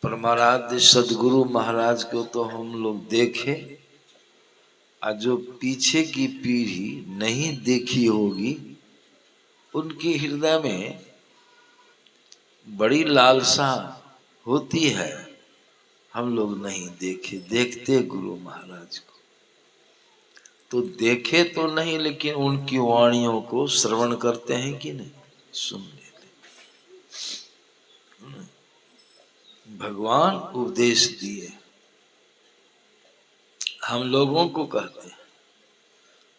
परमाराध्य सदगुरु महाराज को तो हम लोग देखे, और जो पीछे की पीढ़ी नहीं देखी होगी उनके हृदय में बड़ी लालसा होती है। हम लोग नहीं देखे, देखते गुरु महाराज को तो देखे तो नहीं, लेकिन उनकी वाणियों को श्रवण करते हैं कि नहीं, सुन लेते। भगवान उपदेश दिए, हम लोगों को कहते हैं।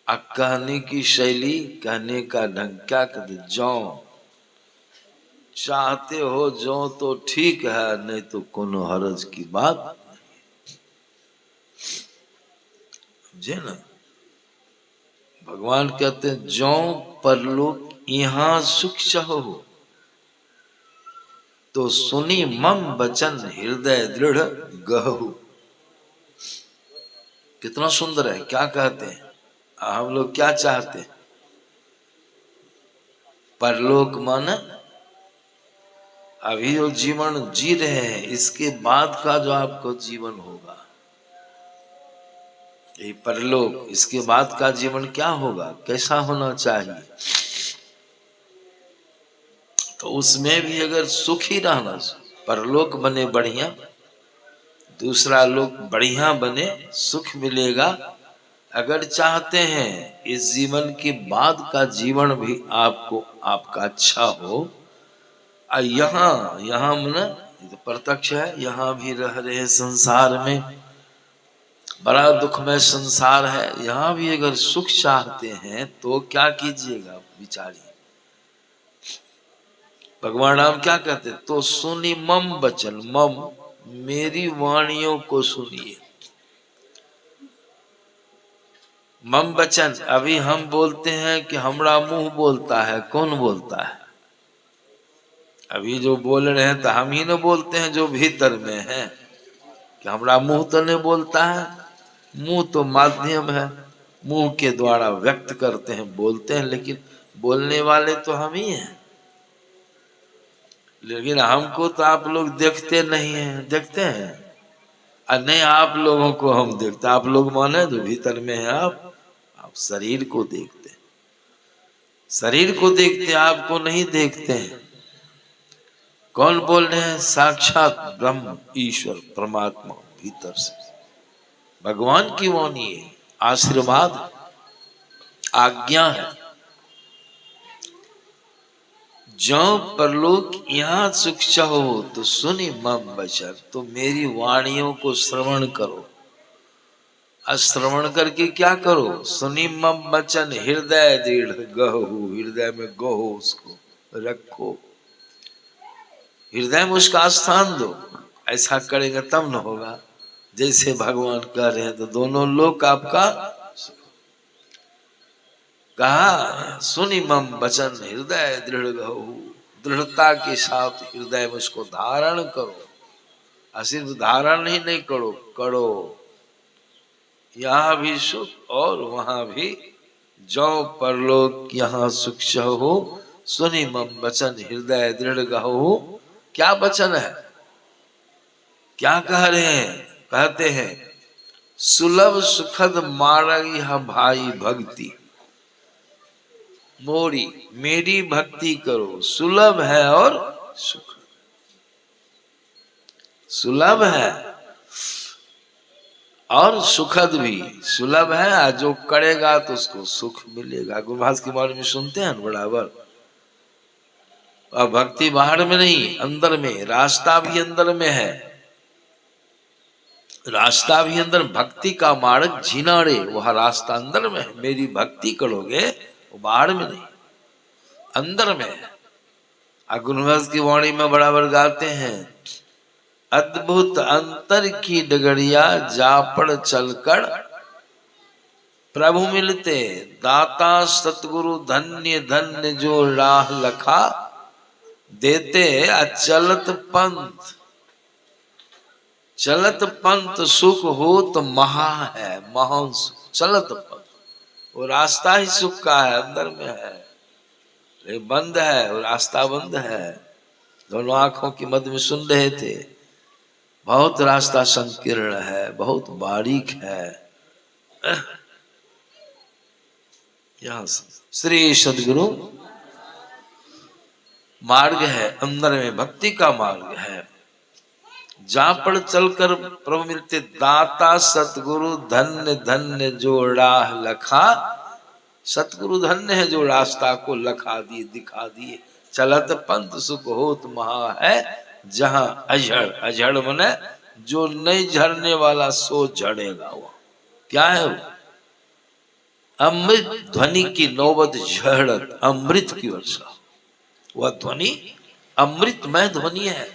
अब कहने की शैली, कहने का ढंग क्या कहते, जो चाहते हो जो तो ठीक है, नहीं तो कोनो हरज की बात नहीं, समझे ना। भगवान कहते हैं जो परलोक यहाँ सुख चाहो तो सुनी मम बचन हृदय दृढ़ गहु। कितना सुंदर है, क्या कहते हैं, हम लोग क्या चाहते हैं, परलोक माने अभी जो जीवन जी रहे हैं इसके बाद का जो आपको जीवन होगा, ये परलोक, इसके बाद का जीवन क्या होगा, कैसा होना चाहिए। तो उसमें भी अगर सुख ही रहना, परलोक बने बढ़िया, दूसरा लोक बढ़िया बने, सुख मिलेगा। अगर चाहते हैं इस जीवन के बाद का जीवन भी आपको आपका अच्छा हो, यहाँ मन तो प्रत्यक्ष है, यहाँ भी रह रहे संसार में, बड़ा दुखमय संसार है, यहाँ भी अगर सुख चाहते हैं तो क्या कीजिएगा, विचारिए। भगवान राम क्या कहते, तो सुनी मम बचन, मम मेरी वाणियों को सुनिए। मम बचन, अभी हम बोलते हैं कि हमारा मुंह बोलता है, कौन बोलता है, अभी जो बोल रहे हैं तो हम ही ना बोलते हैं, जो भीतर में है, कि हमारा मुंह तो नहीं बोलता है। मुंह तो माध्यम है, मुंह के द्वारा व्यक्त करते हैं, बोलते हैं, लेकिन बोलने वाले तो हम ही हैं। लेकिन हमको तो आप लोग देखते नहीं हैं, देखते हैं, और नहीं आप लोगों को हम देखते। आप लोग माने जो भीतर में है, आप शरीर को देखते हैं, शरीर को देखते, आपको नहीं देखते हैं। कौन बोल रहे हैं, साक्षात ब्रह्म ईश्वर परमात्मा भीतर से, भगवान की वाणी है, आशीर्वाद आज्ञा है। जो परलोक यहाँ सुख चाहो तो सुनी मम बचन, तो मेरी वाणियों को श्रवण करो। श्रवण करके क्या करो, सुनी मम बचन हृदय दृढ़ गहु, हृदय में गहो, उसको रखो, हृदय में उसका स्थान दो। ऐसा करेंगे तब न होगा, जैसे भगवान कह रहे हैं, तो दोनों लोक आपका कहा, सुनी मम वचन हृदय दृढ़ गहु, दृढ़ता के साथ हृदय में उसको धारण करो। सिर्फ धारण ही नहीं करो, करो, यहाँ भी सुख और वहां भी, जो परलोक यहाँ सुख हो, सुनी मम वचन हृदय दृढ़ गहु। क्या वचन है, क्या कह रहे हैं, कहते हैं सुलभ सुखद मार्ग यह भाई भक्ति मोरी, मेरी भक्ति करो, सुलभ है और सुख, सुलभ है और सुखद भी। सुलभ है, जो करेगा तो उसको सुख मिलेगा। गुरुभाष के बारे में सुनते हैं बराबर। और भक्ति बाहर में नहीं, अंदर में, रास्ता भी अंदर में है, रास्ता भी अंदर, भक्ति का मार्ग जीना रे, वह रास्ता अंदर में है। मेरी भक्ति करोगे वो बाहर में नहीं, अंदर में है। गुरुभाष की वाणी में बराबर गाते हैं, अद्भुत अंतर की डगरिया जापड़ चलकर प्रभु मिलते, दाता सतगुरु धन्य धन्य जो राह लखा, देते अचलत पंथ, चलत पंथ सुख हो तो महा है, महान सुख। चलत पंथ, वो रास्ता ही सुख का है, अंदर में है, बंद है, वो रास्ता बंद है। दोनों आंखों की मध्य में सुन रहे थे, बहुत रास्ता संकीर्ण है, बहुत बारीक है। यहाँ से श्री सदगुरु मार्ग है, अंदर में भक्ति का मार्ग है, जहां पर चलकर प्रभु मिलते। दाता सतगुरु धन्य धन्य जो राह लखा, सतगुरु धन्य है जो रास्ता को लखा दिए, दिखा दिए। चलत पंथ सुख होत महा है, जहां अझड़, अझड़ मने जो नहीं झड़ने वाला सो झड़ेगा। वो क्या है? वो अमृत ध्वनि की नौबत झड़त, अमृत की वर्षा। वह ध्वनि अमृतमय ध्वनि है।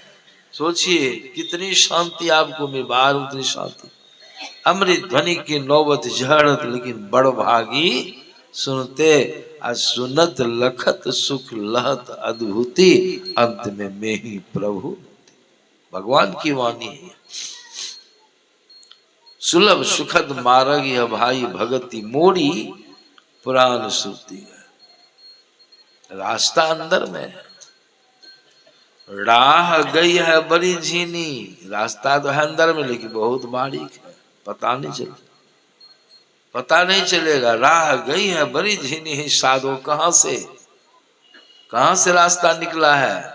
सोचिए कितनी शांति आपको मिल, बाहर उतनी शांति। अमृत ध्वनि की नौबत झड़त, लेकिन बड़ भागी सुनते। सुनत लखत सुख लहत अद्भुति, अंत में मैं ही प्रभु। भगवान की वाणी है। सुलभ सुखद मार्ग यह भाई भगति मोड़ी, पुराण सुरती है। रास्ता अंदर में है, राह गई है बड़ी झीनी। रास्ता तो है अंदर में, लेकिन बहुत बारीक है, पता नहीं चलेगा, पता नहीं चलेगा। राह गई है बड़ी झीनी है, साधो कहां से रास्ता निकला है?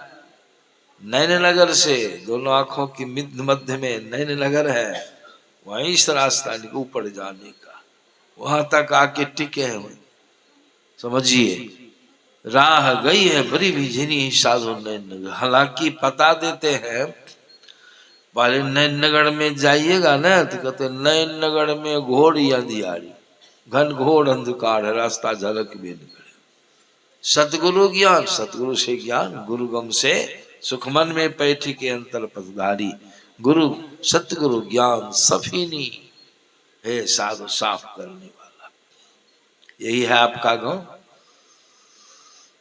नैन नगर से, दोनों आंखों की मध्य में नैन नगर है, वहीं से रास्ता ऊपर जाने का, वहां तक आके टिके हैं। समझिए, राह गई है बड़ी झीनी साधु नैन नगर। हालांकि पता देते हैं, पहले नैन नगर में जाइएगा ना तो कहते नैन नगर में घोर अंधियारी, घन घोर अंधकार है, रास्ता झलक भी नहीं करे। सतगुरु ज्ञान, सतगुरु से ज्ञान, गुरुगम से सुखमन में पैठी के अंतर पथधारी। गुरु सतगुरु ज्ञान सफीनी है, साधु साफ करने वाला। यही है आपका गांव।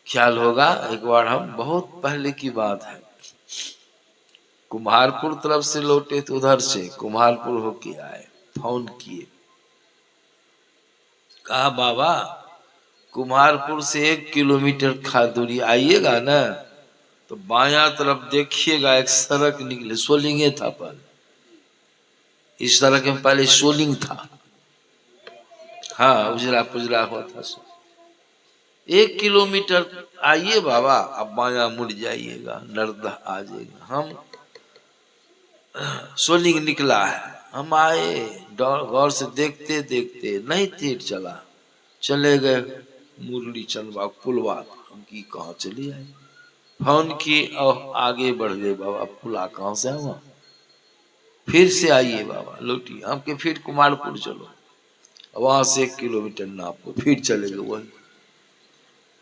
ख्याल होगा, एक बार हम, बहुत पहले की बात है, कुम्हारपुर तरफ से लौटे तो उधर से कुम्हारपुर होके आए, फोन किए, कहा बाबा कुम्हारपुर से 1 किलोमीटर का दूरी आइएगा ना तो बायां तरफ देखिएगा एक सड़क निकले। सोलिंगे था पहले, इस सड़क में पहले सोलिंग था। हाँ, उजरा पुजरा हुआ था। 1 किलोमीटर आइए बाबा, अब बाया मुड़ जाइएगा, नर्दा आ जाएगा। हम सोलिंग निकला है, हम आए, गौर से देखते देखते नहीं तीर चला, चले गए मुरली चंदवा पुलवा। हम की कहाँ चली आए, फोन की और आगे बढ़ गए। बाबा पुला कहाँ से हुआ? फिर से आइए बाबा, लौटी। हम के फिर कुमारपुर चलो, वहां से 1 किलोमीटर नाप को फिर चले गए। वही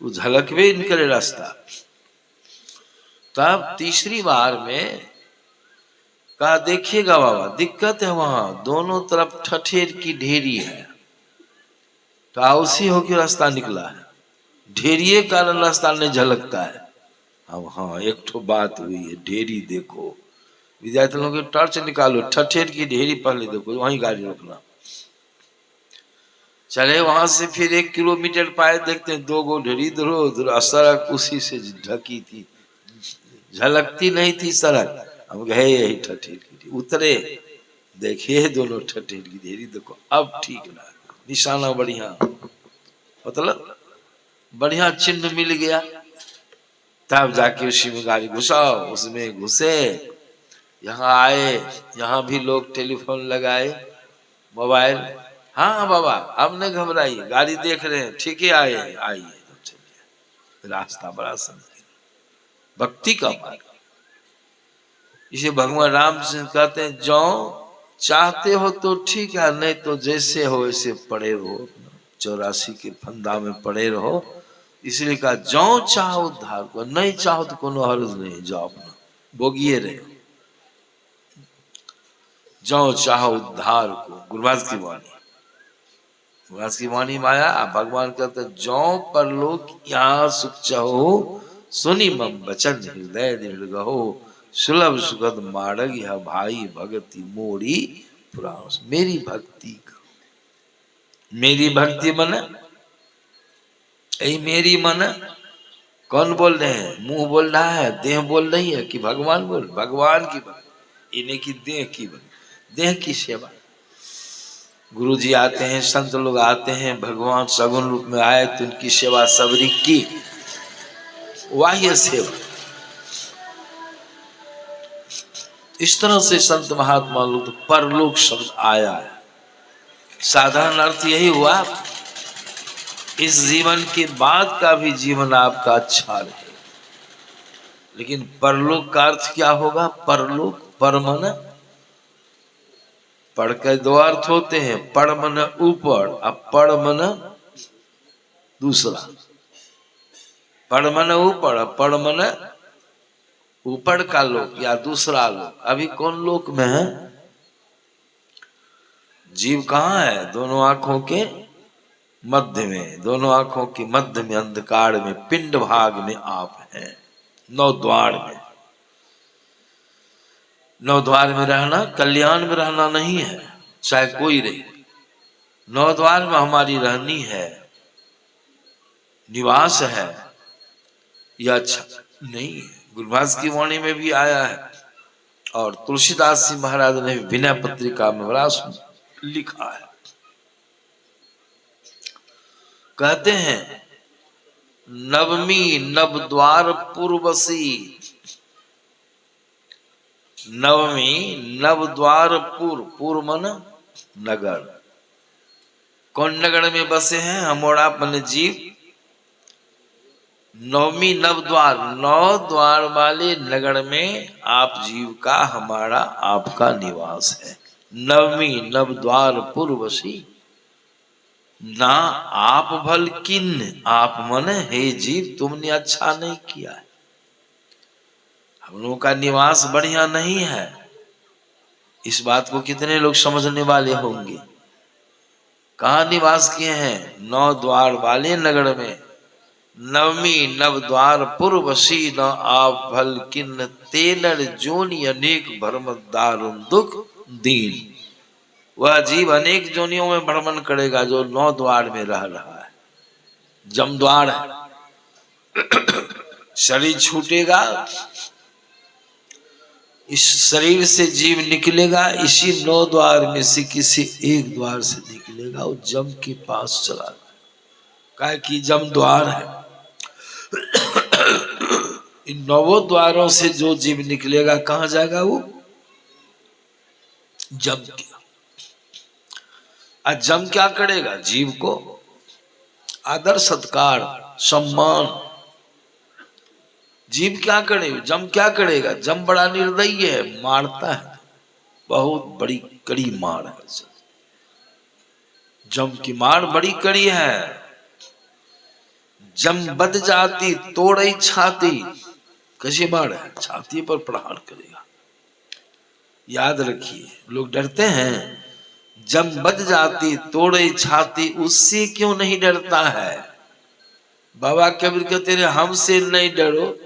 वो झलक भी नहीं करे रास्ता। तब तीसरी बार में कहा देखिएगा बाबा, दिक्कत है, वहां दोनों तरफ ठठेर की ढेरी है। तो उसी होके रास्ता निकला है, ढेरिए कारण रास्ता नहीं झलकता है। अब हाँ, एक ठो बात हुई है, ढेरी देखो, विद्यार्थी लोगों की टॉर्च निकालो, ठठेर की ढेरी पहले देखो, वहीं गाड़ी रोकना। चले वहां से फिर 1 किलोमीटर पाए, देखते हैं 2 गो ढेरी, इधर सड़क उसी से ढकी थी, झलकती नहीं थी सड़क। हम गए यही ठठेर की ढेरी, उतरे, देखिए दोनों ठठेर की ढेरी, देखो अब ठीक ना, निशाना बढ़िया, मतलब बढ़िया चिन्ह मिल गया। तब जाके उसी में गाड़ी घुसाओ, उसमें घुसे, यहाँ आए, यहाँ भी लोग टेलीफोन लगाए, मोबाइल। हाँ बाबा अब नहीं घबराइए, गाड़ी देख रहे हैं, ठीक है, आइए आइए। चलिए, रास्ता बड़ा संकीर्ण, भक्ति का मार्ग। इसे भगवान राम से कहते हैं, जो चाहते हो तो ठीक है, नहीं तो जैसे हो वैसे पड़े रहो, 84 के फंदा में पड़े रहो। इसलिए कहा जो चाहो उद्धार को, नहीं चाहो तो कोनो हर्ज नहीं, जाओ अपना भोगिए रहे। जो चाहो उद्धार को, गुरुवास की वाणी, गुरुवास की वाणी माया। भगवान कहते जो परलोक यहाँ सुख चाहो, सुनी मम बचन हृदय दृढ़ गहो, सुलभ सुगत मार्ग यह भाई भगति मोड़ी, पुराण। मेरी भक्ति करो। मेरी भक्ति मन, यही मेरी मन। कौन बोल रहे हैं? मुंह बोल रहा है, देह बोल रही है कि भगवान बोल? भगवान की भक्ति। इन्हें की देह की बनी, देह की सेवा। गुरु जी आते हैं, संत लोग आते हैं, भगवान सगुन रूप में आए तो उनकी सेवा सबरी की, बाह्य सेवा। इस तरह से संत महात्मा लोग तो परलोक शब्द आया है। साधारण अर्थ यही हुआ इस जीवन के बाद का भी जीवन आपका अच्छा रहे। लेकिन परलोक का अर्थ क्या होगा? परलोक, परमन, पढ़ के दो अर्थ होते हैं, पढ़ मन ऊपर और पढ़ मन दूसरा। पढ़ मन ऊपर और पढ़ मन ऊपर का लोक या दूसरा लोक। अभी कौन लोक में है? जीव कहाँ है? दोनों आंखों के मध्य में, दोनों आंखों के मध्य में अंधकार में पिंड भाग में आप हैं, नौ द्वार में। नौ द्वार में रहना कल्याण में रहना नहीं है, चाहे कोई रहे। नौ द्वार में हमारी रहनी है, निवास है, यह अच्छा नहीं है। गुरुभाष की वाणी में भी आया है और तुलसीदास जी महाराज ने विनय पत्रिका में बड़ा लिखा है। कहते हैं नवमी नव द्वार पूर्वसी, नवमी नव द्वार पूर्व, पूर्व मन नगर। कौन नगर में बसे हैं? हमारा मन जीव। नवमी नव द्वार, नौ द्वार वाले नगर में आप जीव का, हमारा, आपका निवास है। नवमी नव द्वार पूर्वसी, ना आप भल किन्न, आप मन हे जीव तुमने अच्छा नहीं किया है। हम लोगों का निवास बढ़िया नहीं है। इस बात को कितने लोग समझने वाले होंगे? कहाँ निवास किए हैं? नौ द्वार वाले नगर में। नवमी नव द्वार पूर्वसी, न आप भल किन्न, तेनर जोनि अनेक भ्रम दारुण दुख दीन। वह जीव अनेक जोनियों में भ्रमण करेगा जो नौ द्वार में रह रहा है। जम द्वार है, शरीर छूटेगा, इस शरीर से जीव निकलेगा, इसी नौ द्वार में से किसी एक द्वार से निकलेगा, वो जम के पास चला जाए। काहे कि जम द्वार है। इन नौ द्वारों से जो जीव निकलेगा कहां जाएगा? वो जम के। जम क्या करेगा? जीव को आदर सत्कार सम्मान। जीव क्या करेगा? जम क्या करेगा? जम बड़ा निर्दयी है, मारता है, बहुत बड़ी कड़ी मार है। जम की मार बड़ी कड़ी है। जम बद जाती तोड़ई छाती, कैसी मार है? छाती पर प्रहार करेगा। याद रखिए, लोग डरते हैं। जम बद जाती तोड़ई छाती, उससे क्यों नहीं डरता है? बाबा कबीर कहते हैं हमसे नहीं डरो,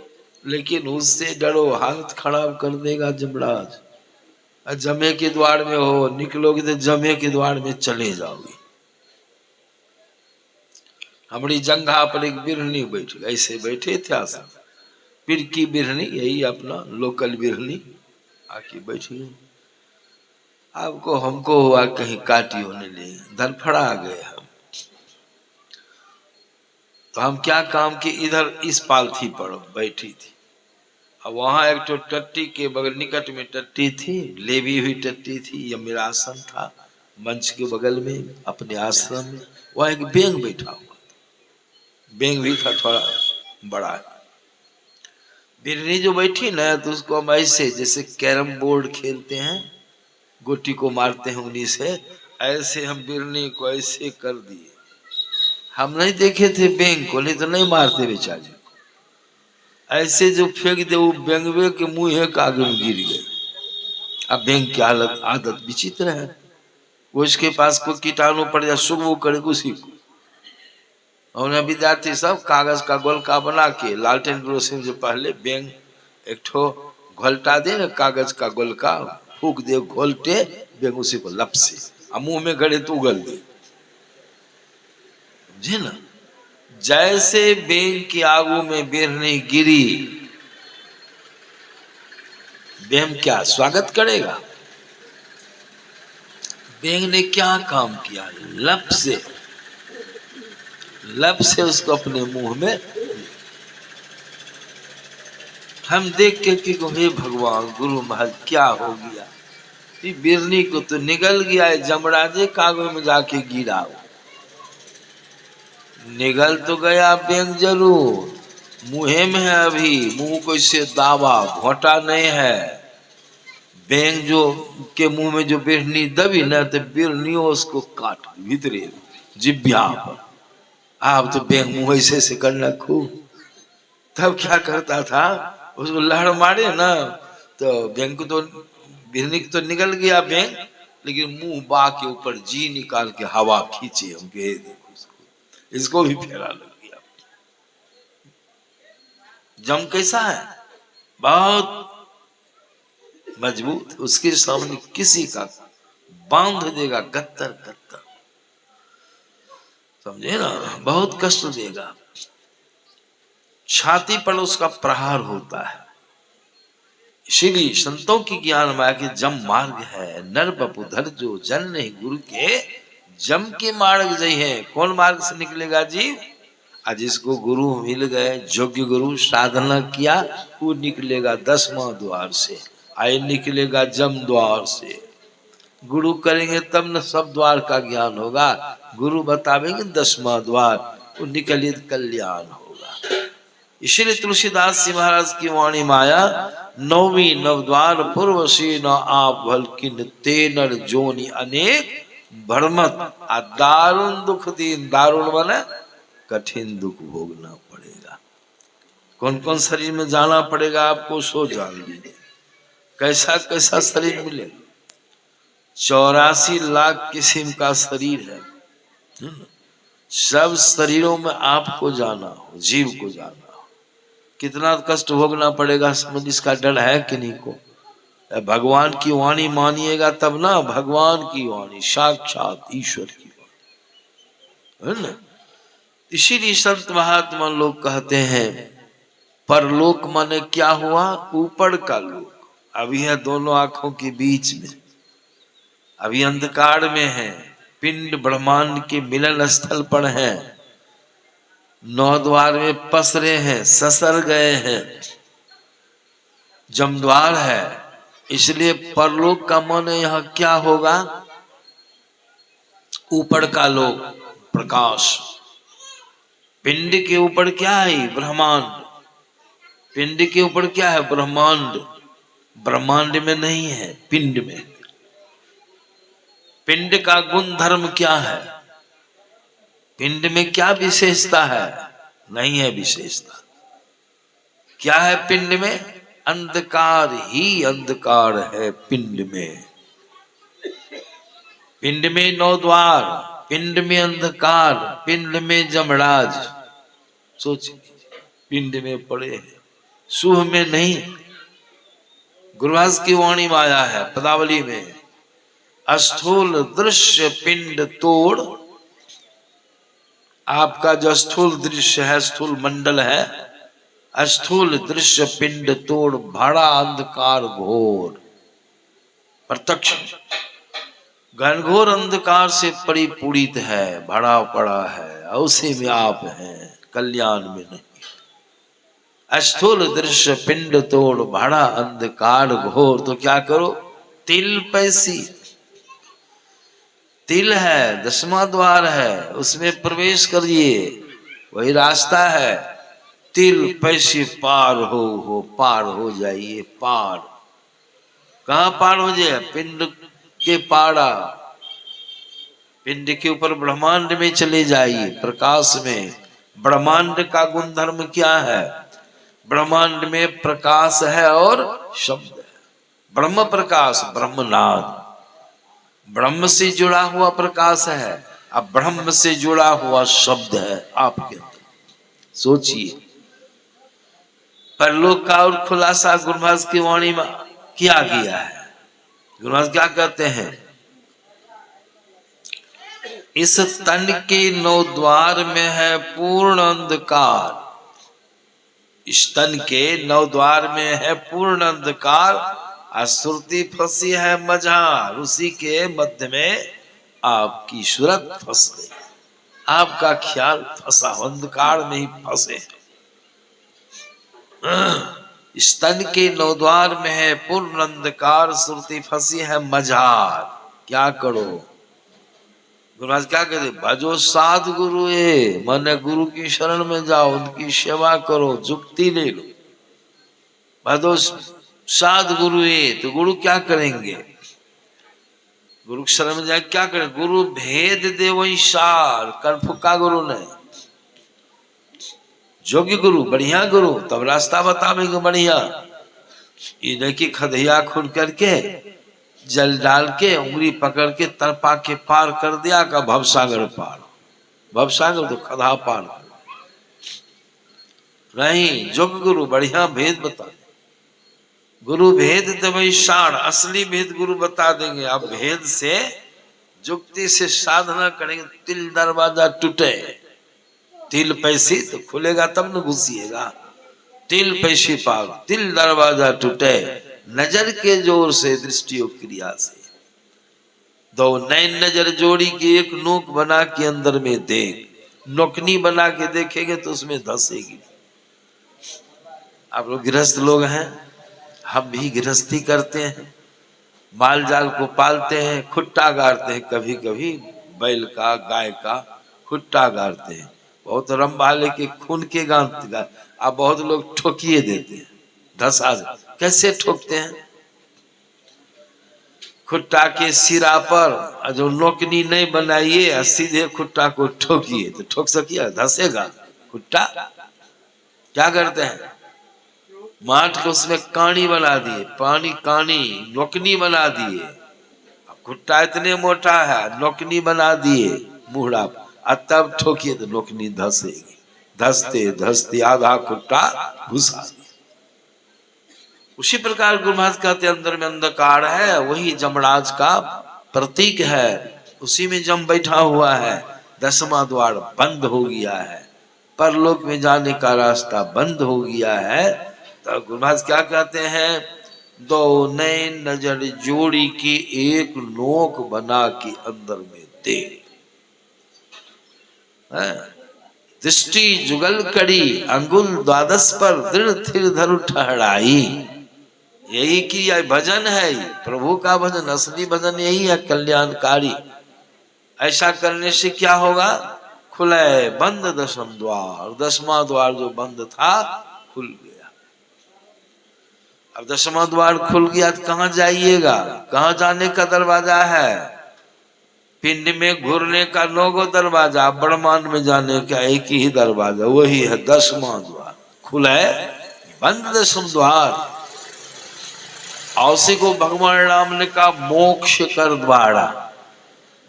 लेकिन उससे डरो, हालत खराब कर देगा जमराज। जमे के द्वार में हो, निकलोगे तो जमे के द्वार में चले जाओगे। हमारी जंघा पर एक बिरहनी बैठ गई, ऐसे बैठे थे आसन, पीर की बिरहनी, यही अपना लोकल बिरहनी आके बैठ गई। आपको हमको हुआ कहीं काटी होने लगी, धनफड़ा गए हम। तो हम क्या काम के, इधर इस पालथी पर बैठी थी, अब वहां एक तो टट्टी के बगल निकट में टट्टी थी, लेवी हुई टट्टी थी। यह मेरा आसन था, मंच के बगल में अपने आश्रम में। वहां एक बेंग बैठा हुआ, बेंग भी था थोड़ा बड़ा। बिरनी जो बैठी ना, तो उसको हम ऐसे जैसे कैरम बोर्ड खेलते हैं, गोटी को मारते हैं उन्हीं से, ऐसे हम बिरनी को ऐसे कर दिए। हम नहीं देखे थे बेंग को, नहीं तो नहीं मारते बेचारे को। ऐसे जो फेंक दे, वो बेंगवे के मुंह एक आगे में गिर गए। अब बेंग की हालत, आदत विचित्र है। वो इसके पास कोई कीटाणु पड़ जाए, शुभ वो करे उसी को। और विद्यार्थी सब कागज का गोलका बना के लालटेन रोशनी से पहले बेंग एक ठो घोलटा दे ना, कागज का गोलका फूक दे, घोलटे बेंग उसी को लप से, मुंह में गड़े तो उगल दे, समझे ना। जैसे बेंग की आगू में बिरनी गिरी, बेंग क्या स्वागत करेगा? बेंग ने क्या काम किया? लब से उसको अपने मुंह में। हम देख के कि हे भगवान गुरु महाराज क्या हो गया? बिरनी को तो निगल गया है, जमराजे कागज में जाके गिरा। निगल तो गया बेंग जरूर, मुंह में है अभी, मुंह को इससे दावा घोटा नहीं है। बेंग जो के मुंह में जो बिरनी दबी ना, तो बिरनी उसको काट भीतरे जिब्या पर। आप तो बेंग मुंह ऐसे से करना खूब। तब क्या करता था, उसको लहर मारे ना तो बेंग को तो बिरनी तो निकल गया बेंग, लेकिन मुंह बा के ऊपर जी निकाल के हवा खींचे। हम कहे देखो इसको भी फेरा लग गया। जम कैसा है? बहुत मजबूत, उसके सामने किसी का बांध देगा गत्तर गत्तर, समझे ना? बहुत कष्ट देगा, छाती पर उसका प्रहार होता है। इसीलिए संतों की ज्ञान माया के जम मार्ग है, नर बपुधर जो जन नहीं गुरु के जम के मार्ग जय है। कौन मार्ग से निकलेगा जीव? आज जिसको गुरु मिल गए, योग्य गुरु साधना किया, वो निकलेगा 10वां द्वार से, आए निकलेगा जम द्वार से। गुरु करेंगे तब न सब द्वार का ज्ञान होगा। गुरु बतावेंगे 10वां द्वार, वो निकलिए कल्याण होगा। इसीलिए तुलसीदास जी महाराज की वाणी माया, नौवीं नवद्वार पूर्व से न आप भलकिन ते नर जोनि अनेक भरमत। आ दारुण दुख दीन, दारुण बने कठिन दुख भोगना पड़ेगा। कौन कौन शरीर में जाना पड़ेगा आपको, सो जान लीजिए। कैसा कैसा शरीर मिले? 84 लाख किस्म का शरीर है। सब शरीरों में आपको जाना हो, जीव को जाना हो, कितना कष्ट भोगना पड़ेगा, समझ इसका डर है कि नहीं को? भगवान की वाणी मानिएगा तब ना, भगवान की वाणी साक्षात ईश्वर की वाणी है ना। इसीलिए संत महात्मा लोग कहते हैं परलोक माने क्या हुआ? ऊपर का लोक। अभी है दोनों आंखों के बीच में, अभी अंधकार में है, पिंड ब्रह्मांड के मिलन स्थल पर है, 9 द्वार में पसरे हैं, ससर गए हैं, जमद्वार है। इसलिए परलोक का मन यहाँ क्या होगा? ऊपर का लोक, प्रकाश। पिंड के ऊपर क्या है? ब्रह्मांड। पिंड के ऊपर क्या है? ब्रह्मांड। ब्रह्मांड में नहीं है, पिंड में। पिंड का गुण धर्म क्या है? पिंड में क्या विशेषता है? नहीं है विशेषता। क्या है पिंड में? अंधकार ही अंधकार है पिंड में। पिंड में 9 द्वार, पिंड में अंधकार, पिंड में जमराज। सोच, पिंड में पड़े हैं, सुह में नहीं। गुरुदास की वाणी में आया है पदावली में, स्थूल दृश्य पिंड तोड़। आपका जो स्थूल दृश्य है, स्थूल मंडल है, स्थूल दृश्य पिंड तोड़, भाड़ा अंधकार घोर। प्रत्यक्ष घनघोर अंधकार से परिपूरित है, भरा पड़ा है, उसी में आप हैं, कल्याण में नहीं। स्थूल दृश्य पिंड तोड़, भाड़ा अंधकार घोर। तो क्या करो? तिल पैसी, तिल है 10वां द्वार है, उसमें प्रवेश करिए, वही रास्ता है। तिल पैसी पार हो पार हो जाइए। पार कहाँ पार हो जाए? पिंड के पारा, पिंड के ऊपर ब्रह्मांड में चले जाइए, प्रकाश में। ब्रह्मांड का गुणधर्म क्या है? ब्रह्मांड में प्रकाश है और शब्द है। ब्रह्म प्रकाश, ब्रह्मनाद, ब्रह्म से जुड़ा हुआ प्रकाश है, अब ब्रह्म से जुड़ा हुआ शब्द है आपके अंदर। सोचिए, परलोक का और खुलासा गुरुदास की वाणी में किया गया है। गुरुदास क्या कहते हैं? इस तन के 9 द्वार में है पूर्ण अंधकार। इस तन के 9 द्वार में है पूर्ण अंधकार, सुरती फंसी है मझार, उसी के मध्य में आपकी सूरत फंस गई, आपका ख्याल फंसा, अंधकार में ही फंसे। स्तन के नौद्वार में है पूर्ण अंधकार, सुरती फंसी है मझार, क्या करो? गुरु महाराज क्या कहते, भजो साध गुरु है, माने गुरु की शरण में जाओ, उनकी सेवा करो, जुक्ति ले लो। भजो साध गुरु है, तो गुरु क्या करेंगे? गुरु की शरण में जाए क्या करें? गुरु भेद दे वही सार, कर फुका गुरु ने, योग्य गुरु, बढ़िया गुरु, तब रास्ता बतावेंगे बढ़िया। ये नहीं कि खदैया खुद करके जल डाल के उंगली पकड़ के तरपा के पार कर दिया का भवसागर पार, भवसागर तो खदा पार नहीं। जोग गुरु बढ़िया भेद बता, गुरु भेद दवई सार, असली भेद गुरु बता देंगे। आप भेद से जुक्ति से साधना करेंगे, तिल दरवाजा टूटे, तिल पैसे तो खुलेगा तब न घुसिएगा, तिल पैसे पार, तिल दरवाजा टूटे, नजर के जोर से, दृष्टि और क्रिया से। दो नैन नजर जोड़ी के एक नोक बना के अंदर में देख, नोकनी बना के देखेंगे तो उसमें धंसेगी। आप लोग गृहस्थ लोग हैं, हम भी गृहस्थी करते हैं, माल जाल को पालते हैं, खुट्टा गाड़ते हैं, कभी कभी बैल का गाय का खुट्टा गाड़ते हैं, बहुत रंबाले के खून के गांठ, अब बहुत लोग ठोकिए देते हैं, धसा। कैसे ठोकते हैं? खुट्टा के सिरा पर जो नोकनी नहीं बनाइए, सीधे खुट्टा को ठोकिए तो ठोक सकिए, धसेगा खुट्टा। क्या करते हैं? माट को उसमें कानी बना दिए, पानी कानी नोकनी बना दिए, खुट्टा इतने मोटा है, नोकनी बना दिए मुहरा, और तब ठोकिए तो नोकनी धसेगी, धसते धसते आधा खुट्टा घुसा दिया। उसी प्रकार गुरु महाराज कहते अंदर में अंधकार है, वही जमराज का प्रतीक है, उसी में जम बैठा हुआ है, 10वां द्वार बंद हो गया है, परलोक में जाने का रास्ता बंद हो गया है। तो गुरु महाराज क्या कहते हैं, दो नैन नजर जोड़ी की एक नोक बना के अंदर में दे, दृष्टि जुगल करी, अंगुल द्वादश पर दृढ़ थिर धरु ठहराई। यही की भजन है, प्रभु का भजन, असली भजन यही है, कल्याणकारी। ऐसा करने से क्या होगा? खुले बंद 10वां द्वार, 10वां द्वार जो बंद था खुल गया। अब 10वां द्वार खुल गया तो कहाँ जाइएगा? कहाँ जाने का दरवाजा है? पिंड में घुरने का 9 दरवाजा, ब्रह्मांड में जाने का एक ही दरवाजा, वही है 10वां द्वार। खुले बंद 10वां द्वार, उसी को भगवान राम ने कहा मोक्ष कर द्वारा,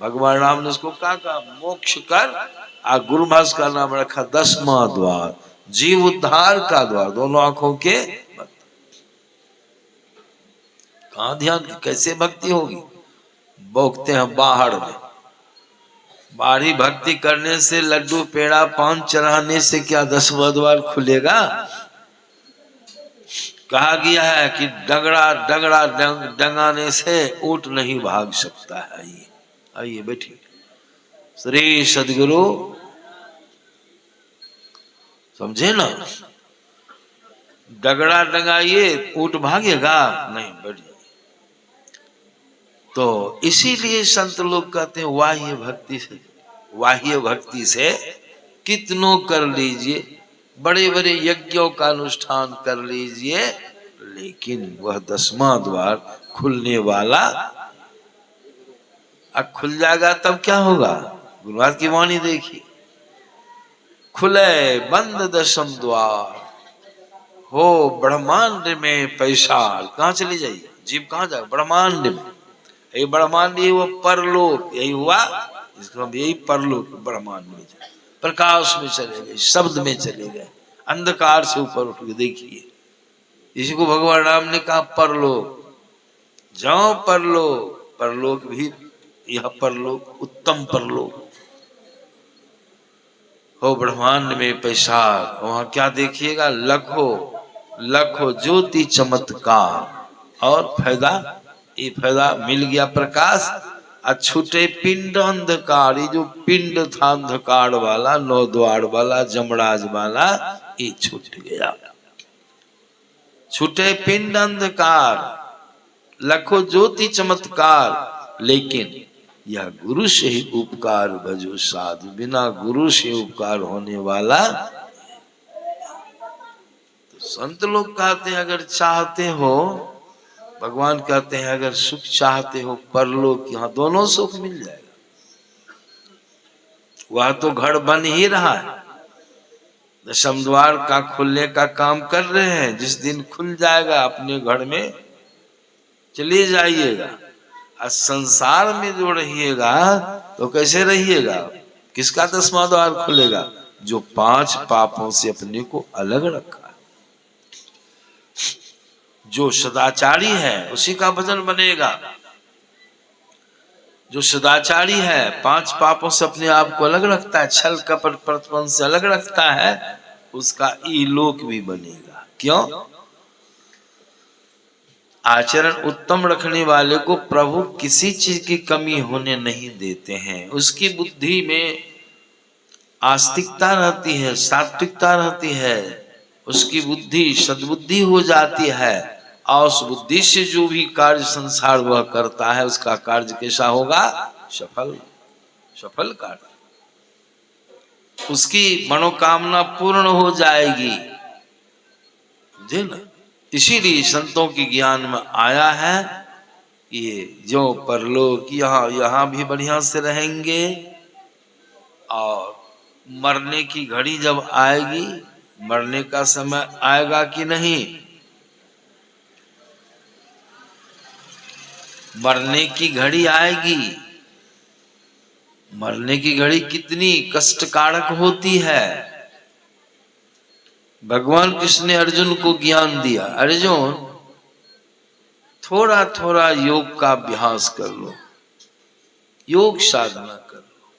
भगवान राम ने उसको कहा मोक्ष कर, और गुरु महाराज का नाम रखा 10वां द्वार, जीव उद्धार का द्वार, दोनों आंखों के। कहाँ ध्यान की कैसे भक्ति होगी? भोगते हैं बाहर में, बाहरी भक्ति करने से, लड्डू पेड़ा पान चढ़ाने से क्या 10वां द्वार खुलेगा? कहा गया है कि डगड़ा डगड़ा डंगाने से ऊंट नहीं भाग सकता है। आइए आइए बैठिए, श्री सदगुरु समझे ना, डगड़ा डंगाइए ऊंट भागेगा नहीं, बैठिए। तो इसीलिए संत लोग कहते हैं बाह्य भक्ति से, बाह्य भक्ति से कितनों कर लीजिए, बड़े बड़े यज्ञों का अनुष्ठान कर लीजिए, लेकिन वह 10वां द्वार खुलने वाला, अब खुल जाएगा तब क्या होगा? गुरु महाराज की वाणी देखिए, खुले बंद 10वां द्वार, हो ब्रह्मांड में पैसार। कहाँ चली जाइए? जीव कहाँ जाए? ब्रह्मांड में। यही ब्रह्मांड ही हुआ परलोक, यही हुआ इसको यही परलोक, ब्रह्मांड में प्रकाश में चले गए, शब्द में चले गए, अंधकार से ऊपर उठ के देखिए। इसी को भगवान राम ने कहा परलोक जाओ, परलोक, परलोक भी यह परलोक उत्तम परलोक हो, ब्रह्मांड में पैसार। वहां क्या देखिएगा? लखो लखो ज्योति चमत्कार, और फायदा, ये फायदा मिल गया प्रकाश। अछूटे पिंड अंधकार, ये जो पिंड था अंधकार वाला, नौ द्वार वाला, जमराज वाला, ये छूट गया। छूटे पिंड अंधकार, लखो ज्योति चमत्कार, लेकिन यह गुरु से ही उपकार भजो साधु, बिना गुरु से उपकार होने वाला। तो संत लोग कहते हैं अगर चाहते हो, भगवान कहते हैं अगर सुख चाहते हो परलोक, यहाँ दोनों सुख मिल जाएगा। वह तो घर बन ही रहा है, दशम द्वार का खुलने का काम कर रहे हैं। जिस दिन खुल जाएगा अपने घर में चले जाइएगा। और संसार में जो रहिएगा तो कैसे रहिएगा? किसका 10वां द्वार खुलेगा? जो 5 पापों से अपने को अलग रखा है, जो सदाचारी है उसी का भजन बनेगा। जो सदाचारी है 5 पापों से अपने आप को अलग रखता है, छल कपट प्रतिपन्न से अलग रखता है, उसका इलोक भी बनेगा। क्यों? आचरण उत्तम रखने वाले को प्रभु किसी चीज की कमी होने नहीं देते हैं। उसकी बुद्धि में आस्तिकता रहती है, सात्विकता रहती है, उसकी बुद्धि सद्बुद्धि हो जाती है, और उस बुद्धि से जो भी कार्य संसार वह करता है उसका कार्य कैसा होगा? सफल, सफल कार्य। उसकी मनोकामना पूर्ण हो जाएगी। समझे ना? इसीलिए संतों की ज्ञान में आया है ये जो परलोक, यहाँ भी बढ़िया से रहेंगे, और मरने की घड़ी जब आएगी, मरने का समय आएगा कि नहीं, मरने की घड़ी आएगी। मरने की घड़ी कितनी कष्टकारक होती है। भगवान कृष्ण ने अर्जुन को ज्ञान दिया, अर्जुन थोड़ा थोड़ा योग का अभ्यास कर लो, योग साधना कर लो।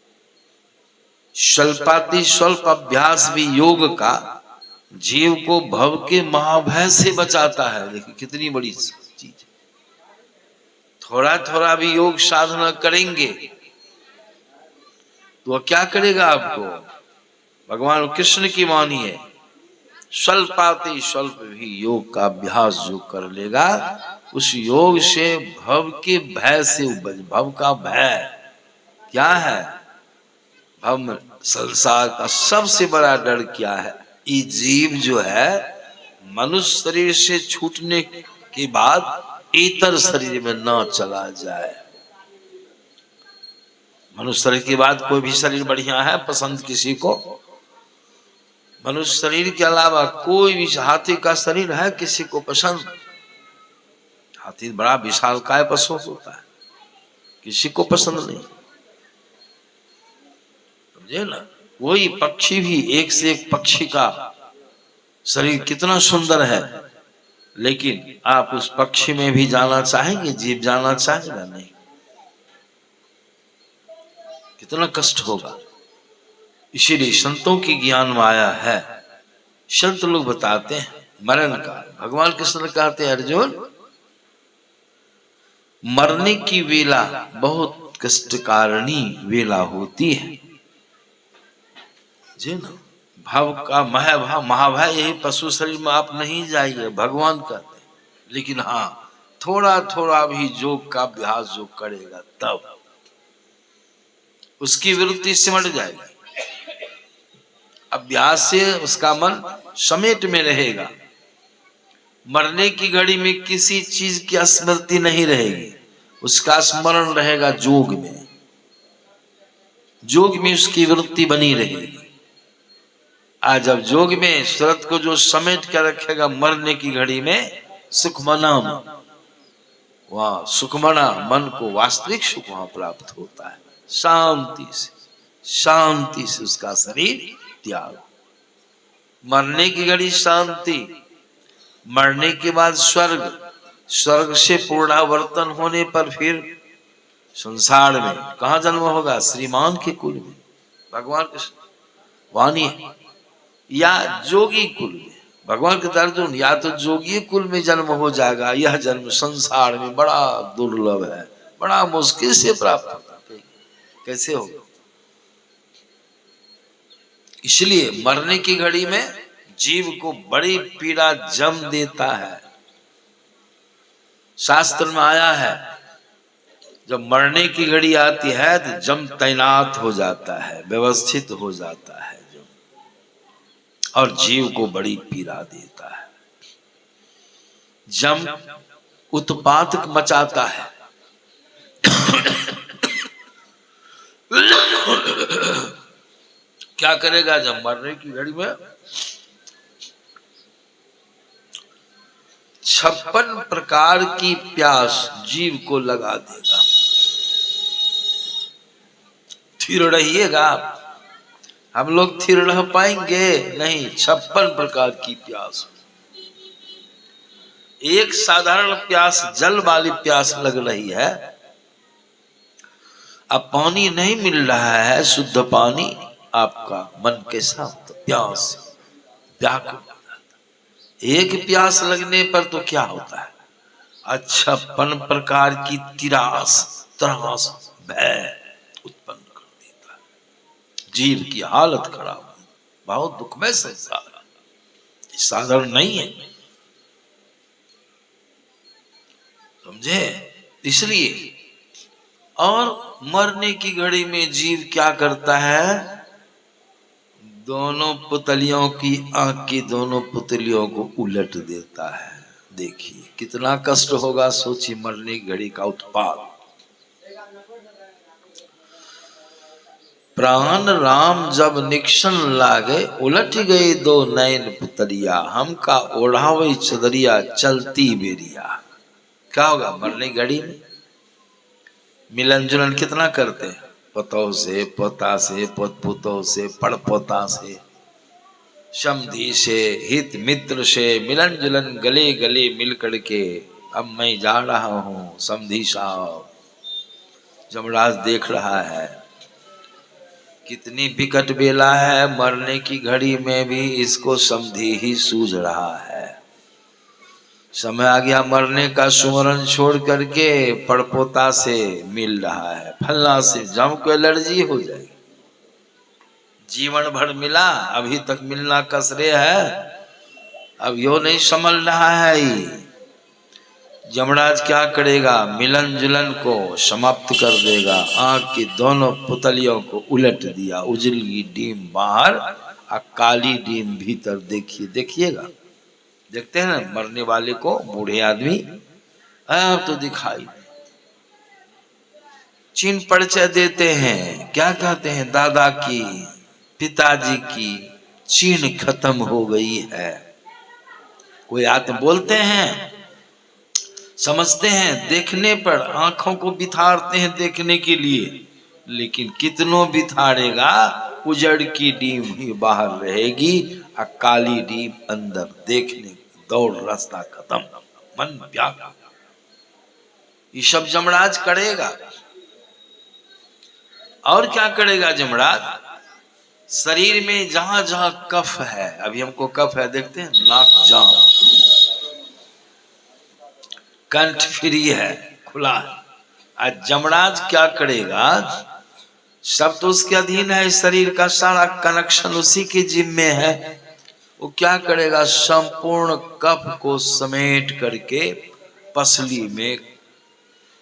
स्वल्पाति स्वल्प अभ्यास भी योग का जीव को भव के महाभय से बचाता है। देखिए कितनी बड़ी चीज। थोड़ा थोड़ा भी योग साधना करेंगे तो वह क्या करेगा आपको? भगवान कृष्ण की वाणी है, स्वल्पाति स्वल्प भी योग का अभ्यास जो कर लेगा, उस योग से भव के भय से, भव का भय क्या है? भव संसार का सबसे बड़ा डर क्या है? ये जीव जो है मनुष्य शरीर से छूटने के बाद इतर शरीर में ना चला जाए। मनुष्य शरीर के बाद कोई भी शरीर बढ़िया है पसंद किसी को? मनुष्य शरीर के अलावा कोई भी, हाथी का शरीर है किसी को पसंद? हाथी बड़ा विशालकाय पशु होता है, किसी को पसंद नहीं। समझे ना? वही पक्षी भी, एक से एक पक्षी का शरीर कितना सुंदर है, लेकिन आप उस पक्षी में भी जाना चाहेंगे? जीव जाना चाहेगा? नहीं। कितना कष्ट होगा। इसीलिए संतों की ज्ञान में आया है, संत लोग बताते हैं मरण का। भगवान कृष्ण कहते हैं अर्जुन, मरने की वेला बहुत कष्टकारिणी वेला होती है। जी ना? भव का महाभय यही पशु शरीर में आप नहीं जाइए, भगवान कहते हैं। लेकिन हाँ, थोड़ा थोड़ा भी योग का अभ्यास जो करेगा तब उसकी वृत्ति सिमट जाएगी। अभ्यास से उसका मन समेट में रहेगा। मरने की घड़ी में किसी चीज की स्मृति नहीं रहेगी, उसका स्मरण रहेगा जोग में। जोग में उसकी वृत्ति बनी रहेगी। आज जब जोग में सूरत को जो समेट कर रखेगा, मरने की घड़ी में सुखमना, वहां सुखमना मन को वास्तविक सुख वहां प्राप्त होता है। शांति से, शांति से उसका शरीर त्याग। मरने की घड़ी शांति, मरने के बाद स्वर्ग, स्वर्ग से पुनरावर्तन होने पर फिर संसार में कहाँ जन्म होगा? श्रीमान के कुल में, भगवान कृष्ण वाणी, या जोगी कुल में, भगवान के अर्जुन या तो जोगी कुल में जन्म हो जाएगा, यह जन्म संसार में बड़ा दुर्लभ है, बड़ा मुश्किल से प्राप्त होता है, कैसे होगा। इसलिए मरने की घड़ी में जीव को बड़ी पीड़ा जम देता है। शास्त्र में आया है जब मरने की घड़ी आती है तो जम तैनात हो जाता है, व्यवस्थित हो जाता है जम, और जीव को बड़ी पीड़ा देता है। जम उत्पात मचाता है। क्या करेगा जब मरने की घड़ी में? 56 प्रकार की प्यास जीव को लगा देगा। थिर रहिएगा, हम लोग थिर रह पाएंगे नहीं। 56 प्रकार की प्यास। एक साधारण प्यास, जल वाली प्यास लग रही है, अब पानी नहीं मिल रहा है, शुद्ध पानी, आपका मन कैसा होता? प्यास, व्याकुल। एक प्यास लगने पर तो क्या होता है? 56 प्रकार की तिरास, त्रास, भय उत्पन्न कर देता है। जीव की हालत खराब, बहुत दुखमय संसार, साधारण नहीं है, समझे? इसलिए और मरने की घड़ी में जीव क्या करता है? दोनों पुतलियों की आंख की दोनों पुतलियों को उलट देता है। देखिए कितना कष्ट होगा, सोचिए मरने की घड़ी का उत्पात। प्राण राम जब निक्शन लागे, उलट गई दो नैन पुतलिया, हमका ओढ़ावे चदरिया चलती बेरिया। क्या होगा मरने की घड़ी में? मिलन जुलन कितना करते हैं, पतों से, पोता से, पोत पुतों से, पड़ पोता से, समधी से, हित मित्र से मिलन जुलन, गले गले मिल करके अब मैं जा रहा हूँ समधी साहब। जमराज देख रहा है कितनी विकट बेला है, मरने की घड़ी में भी इसको समधी ही सूझ रहा है। समय आ गया मरने का, सुमरन छोड़ करके पड़पोता से मिल रहा है, फलना से जम को एलर्जी हो जाएगी। जीवन भर मिला, अभी तक मिलना कसरे है, अब यो नहीं समझ रहा है ये। यमराज क्या करेगा? मिलन जुलन को समाप्त कर देगा। आंख की दोनों पुतलियों को उलट दिया, उजली डीम बाहर और काली डीम भीतर। देखिए, देखिएगा, देखते हैं ना मरने वाले को, बूढ़े आदमी अब तो दिखाई चिन्ह परिचय देते हैं, क्या कहते हैं? दादा की, पिताजी की चिन्ह खत्म हो गई है। कोई आते बोलते हैं, समझते हैं, देखने पर आंखों को बिथारते हैं देखने के लिए, लेकिन कितनों बिथारेगा, उजड़ की डीम ही बाहर रहेगी और काली डीम अंदर। देखने दौड़, रास्ता खत्म, मन व्याकुल। ये सब जमराज करेगा। और क्या करेगा जमराज? शरीर में जहां जहां कफ है, अभी हमको कफ है, देखते हैं, नाक जाम, कंठ फ्री है, खुला है। आज जमराज क्या करेगा? सब तो उसके अधीन है, शरीर का सारा कनेक्शन उसी के जिम्मे है। वो क्या करेगा? संपूर्ण कफ को समेट करके पसली में,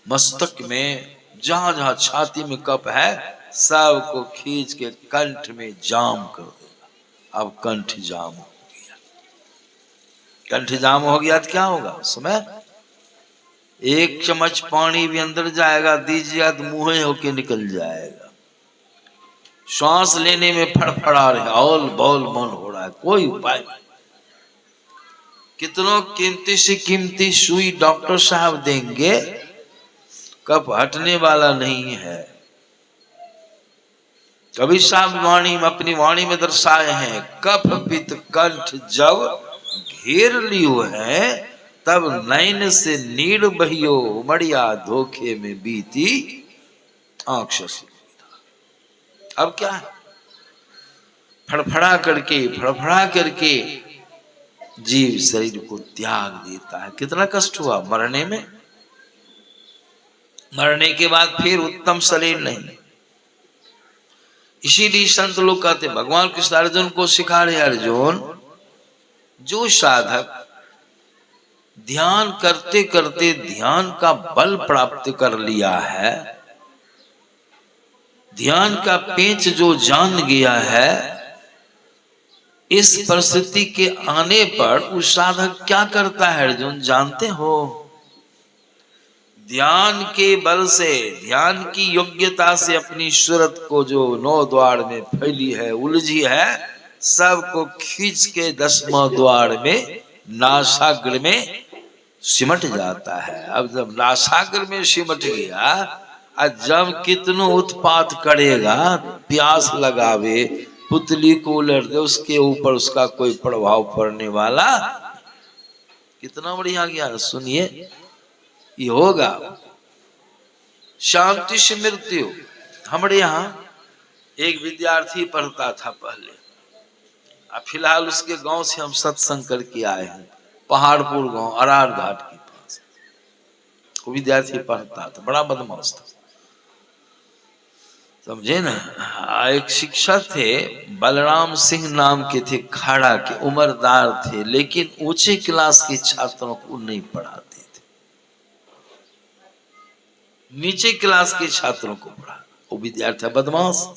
मस्तक में, जहां जहां छाती में कफ है, सब को खींच के कंठ में जाम कर देगा। अब कंठ जाम हो गया। कंठ जाम हो गया तो क्या होगा? उसमें एक चम्मच पानी भी अंदर जाएगा, दीजिएगा तो मुंह होके निकल जाएगा। श्वास लेने में फड़फड़ा रहे, औल बौल मन हो रहा है, कोई उपाय नहीं। कितनों कीमती से कीमती सुई डॉक्टर साहब देंगे, कफ हटने वाला नहीं है। कबीर साहब वाणी में, अपनी वाणी में दर्शाए हैं, कफ पित्त कंठ जब घेर लियो है, तब नैन से नीर बहियो, मड़िया धोखे में बीती आंख से। अब क्या है? फड़फड़ा करके जीव शरीर को त्याग देता है। कितना कष्ट हुआ मरने में, मरने के बाद फिर उत्तम शरीर नहीं। इसीलिए संत लोग कहते, भगवान कृष्ण अर्जुन को सिखा रहे, अर्जुन जो साधक ध्यान करते करते ध्यान का बल प्राप्त कर लिया है, ध्यान का पेंच जो जान गया है, इस परिस्थिति के आने पर उस साधक क्या करता है अर्जुन जानते हो? ध्यान के बल से, ध्यान की योग्यता से अपनी सूरत को जो 9 द्वार में फैली है, उलझी है, सबको खींच के 10वां द्वार में नासाग्र में सिमट जाता है। अब जब नासाग्र में सिमट गया, जब कितनों उत्पात करेगा, प्यास लगावे, पुतली को उलट दे, उसके ऊपर उसका कोई प्रभाव पड़ने वाला। कितना बढ़िया ज्ञान, सुनिए ये होगा। शांति से मृत्यु। हमारे यहाँ एक विद्यार्थी पढ़ता था पहले, फिलहाल उसके गांव से हम सत्संग करके आए हैं, पहाड़पुर गांव, अरार घाट के पास। वो विद्यार्थी पढ़ता था, बड़ा बदमाश था, समझे ना। एक शिक्षक थे, बलराम सिंह नाम के थे, खाड़ा के उम्रदार थे, लेकिन ऊंचे क्लास के छात्रों को नहीं पढ़ाते थे, नीचे क्लास के छात्रों को पढ़ा। वो विद्यार्थी बदमाश,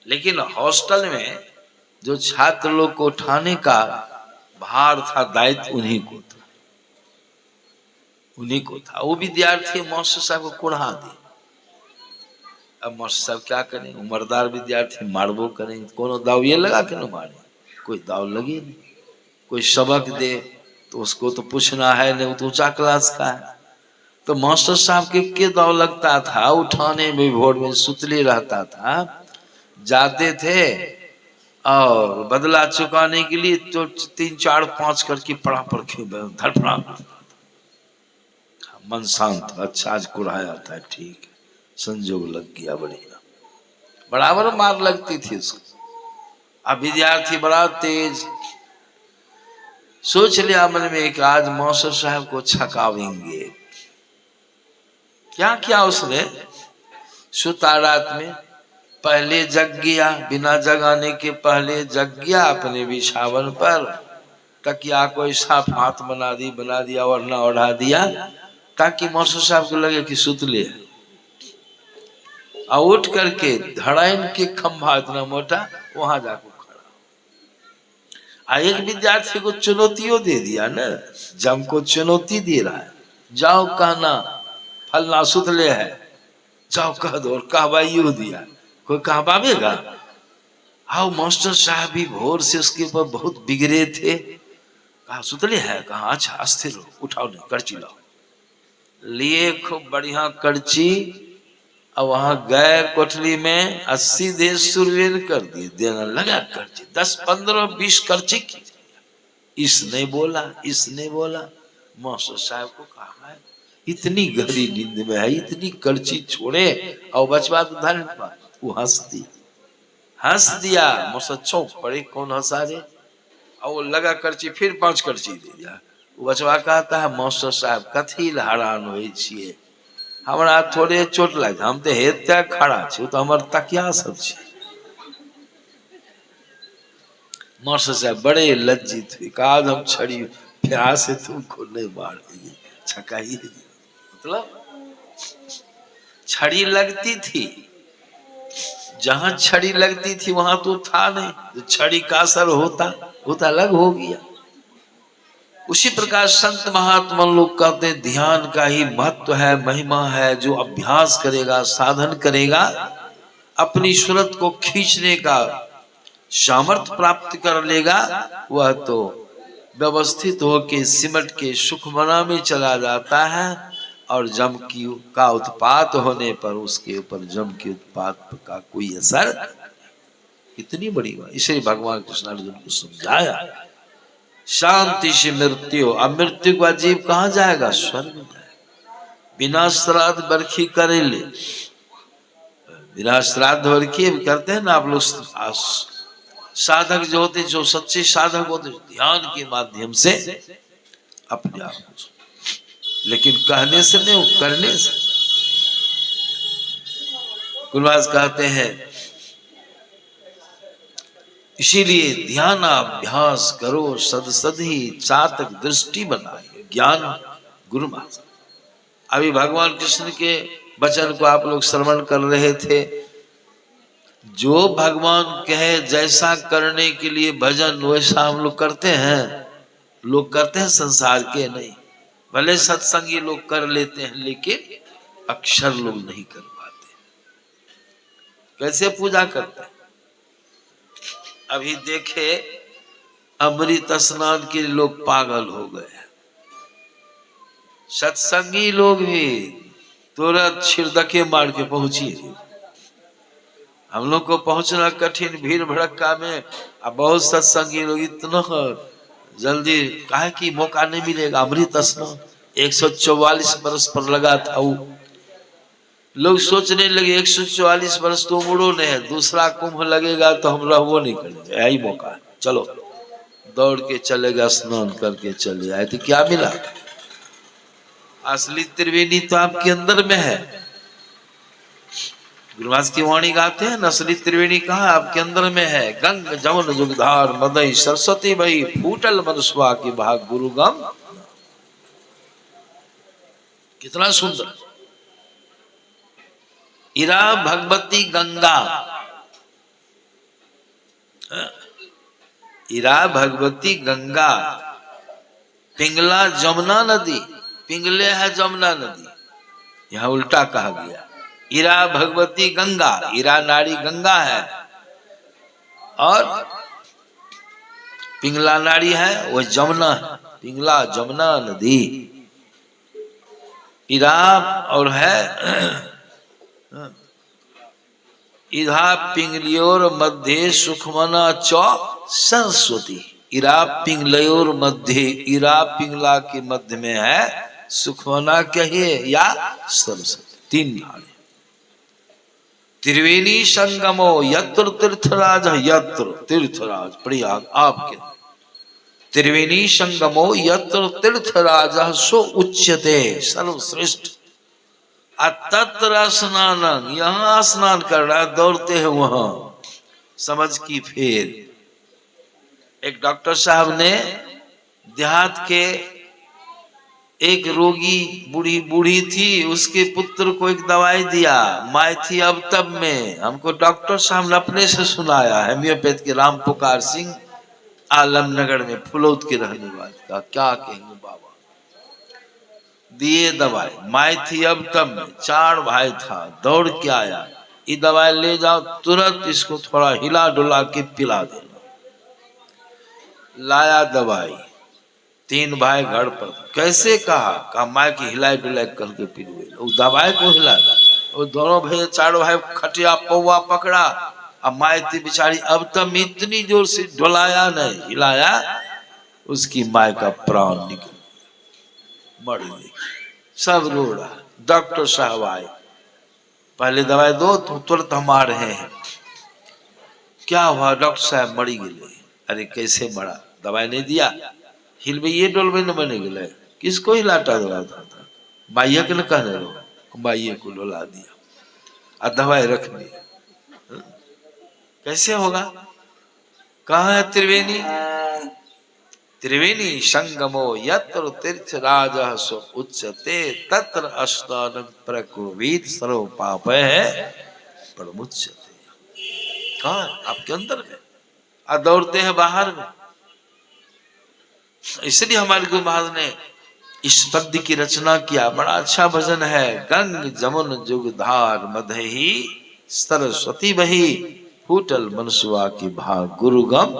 लेकिन हॉस्टल में जो छात्र लोग को उठाने का भार था, दायित्व उन्हीं को था, उन्हीं को था। वो विद्यार्थी मास्टर साहब को कुढ़ा दे। अब मास्टर साहब क्या करें, उम्रदार विद्यार्थी मारबो करें, कोनो दाव ये लगा के न मारे, कोई दाव लगे नहीं। कोई सबक दे तो उसको तो पूछना है, नहीं तो ऊंचा क्लास का है। तो मास्टर साहब के दाव लगता था, उठाने में भोर में सुतले रहता था, जाते थे और बदला चुकाने के लिए तो 3 4 5 करके पढ़ा पढ़ के धड़फड़ा। मन शांत, अच्छा आज कुढ़ाया था, ठीक है, संजोग लग गया, बढ़िया। बराबर मार लगती थी उसको। अब विद्यार्थी बड़ा तेज, सोच लिया मन में कि आज मास्टर साहब को छकावेंगे। क्या किया उसने, सुता रात में, पहले जग गया, बिना जगाने के पहले जग गया अपने बिछावन पर, तकिया को साफ हाथ बना दिया, वरना ओढ़ा दिया, ताकि मास्टर साहब को लगे कि सुतले है। और उठ करके धड़ाइन के खंभा इतना मोटा, वहां जाकर खड़ा। एक विद्यार्थी को चुनौतियों दे दिया ना, जम को चुनौती दे रहा है, जाओ कहना फलना सुतले है, जाओ कह दो, और कहवाइयो दिया। कोई कहवावेगा? आओ मास्टर साहब भी भोर से उसके ऊपर बहुत बिगड़े थे, कहा सुतले है, कहा अच्छा अस्थिर हो, उठाओ नहीं, करची लाओ। लिए खूब बढ़िया करची, और वहां गए कोठरी में 80 देश सुरवीर कर दिए, देना लगा करची, 10 15 20 करची की। इसने बोला, इसने बोला, मास्टर साहब को कहा है इतनी गहरी नींद में है, इतनी करची छोड़े, और बचवा तो धन पा। वो हंस दिया, मास्टर चौक पड़े, कौन हंसा रे, और वो लगा करची, फिर 5 करची दे दिया। वो बचवा कहता है मास्टर साहब कथी हैरान हो छिए, हमरा थोड़े चोट लगे, हम तो हेत्या खड़ा छे, तो हमर तकिया सब छे। मास्टर साहब बड़े लज्जित हुए, कहा हम छड़ी प्यार से तुमको नहीं मारेंगे, छकाइए। मतलब छड़ी लगती थी, जहां छड़ी लगती थी वहां तो था नहीं, तो छड़ी का असर होता अलग हो गया। उसी प्रकार संत महात्मा लोग कहते हैं ध्यान का ही महत्व है, महिमा है। जो अभ्यास करेगा, साधन करेगा, अपनी सूरत को खींचने का सामर्थ्य प्राप्त कर लेगा, वह तो व्यवस्थित होके सिमट के सुखमना में चला जाता है। और जम की का उत्पात होने पर उसके ऊपर जम के उत्पात का कोई असर। कितनी बड़ी बात, इसे भगवान कृष्ण अर्जुन को समझाया। शांति से मृत्यु, अब मृत्यु का जीव कहाँ जाएगा? स्वर्ग जाएगा। बिना श्राद्ध बरखी करे ले, बिना श्राद्ध बरखी करते हैं ना आप लोग, साधक जो होते, जो सच्चे साधक होते, ध्यान के माध्यम से अपने आप को, लेकिन कहने से नहीं, करने से। गुरुराज कहते हैं इसीलिए ध्यानाभ्यास करो सद सदी चातक दृष्टि बनाए ज्ञान गुरु महाराज। अभी भगवान कृष्ण के वचन को आप लोग श्रवण कर रहे थे। जो भगवान कहे जैसा करने के लिए भजन वैसा हम लोग करते हैं। लोग करते हैं संसार के नहीं, भले सत्संगी लोग कर लेते हैं लेकिन अक्षर लोग नहीं कर पाते। कैसे पूजा करते हैं? अभी देखे अमृत स्नान के लोग पागल हो गए। सत्संगी लोग भी तुरंत छिड़दके मार के पहुंचिए। हम लोग को पहुंचना कठिन भीड़ भड़क्का में। अब बहुत सत्संगी लोग इतना जल्दी काहे कि मौका नहीं मिलेगा। अमृत स्नान 144 बरस पर लगा था वो। लोग सोचने लगे 144 बरस तो उम्रों ने है, दूसरा कुंभ लगेगा तो हम रहबो नहीं करेंगे, यही मौका है, चलो दौड़ के चलेगा, स्नान करके चले आए। तो क्या मिला? असली त्रिवेणी तो आपके अंदर में है। गुरुवास की वाणी गाते हैं, असली त्रिवेणी कहाँ? आपके अंदर में है। गंग जमुन जुगधार मदई सरस्वती भई फूटल मनस्वा की भाग गुरुगम। कितना सुंदर। इरा भगवती गंगा, इरा भगवती गंगा, पिंगला जमुना नदी। पिंगले है जमुना नदी, यहाँ उल्टा कहा गया। इरा भगवती गंगा, इरा नारी गंगा है और पिंगला नारी है वो जमुना है। पिंगला जमुना नदी इरा और है इधा पिंगलियोर मध्य सुखमना चौ सरस्वती। इरा पिंगलयोर मध्य, इरा पिंगला के मध्य में है, सुखमना कहिए या सरस्वती, तीन नारे। त्रिवेणी संगमो यत्र तीर्थराज, यत्र तीर्थराज प्रयाग आपके। त्रिवेणी संगमो यत्र तीर्थराज सो उच्यते सर्वश्रेष्ठ। तत्र स्नान, यहाँ स्नान कर रहा है, दौड़ते हैं वहां। समझ की फेर। एक डॉक्टर साहब ने देहात के एक रोगी बूढ़ी थी, उसके पुत्र को एक दवाई दिया, माई थी अब तब में। हमको डॉक्टर साहब ने अपने से सुनाया, हेम्योपैथ के राम पुकार सिंह आलमनगर में फुलौत के रहने वाले का। क्या कहेंगे बाबा, दिए दवाई, माई थी अब तब में, 4 भाई था, दौड़ के आया, ये दवाई ले जाओ, तुरंत इसको थोड़ा हिला डुला के पिला देना। लाया दवाई, 3 भाई घर पर। कैसे? कहा माई की हिलाई डुलाई करके पिलवे। दवाई को हिला, वो दोनों भाई 4 भाई खटिया पौवा पकड़ा। अब माई थी बेचारी अब तब इतनी जोर से डुलाया नहीं, हिलाया, उसकी माई का प्राण निकल, मर गई। सब रो रहा। डॉक्टर साहब आए, पहले दवाई दो तो तुरंत हम आ रहे हैं। क्या हुआ? डॉक्टर साहब मरी गए। अरे कैसे मरा? दवाई नहीं दिया, हिलबे ये डोलबे न बने गए। किसको हिलाटा डोला था? माइया के न कहने रहो, माइये को डोला दिया और दवाई रख दी। कैसे होगा? कहाँ है त्रिवेणी? त्रिवेणी संगमो यत्र तीर्थराज सो उच्यते तत्र स्नान प्रकुर्वीत सर्व पापै प्रमुच्यते। कहाँ? आपके अंदर में। और दौड़ते हैं बाहर में। इसलिए हमारे गुरु महाराज ने इस पद्य की रचना किया। बड़ा अच्छा भजन है। गंग जमुन जुगधार मदहि सरस्वती बही फूटल मनसुआ की भाग गुरुगम।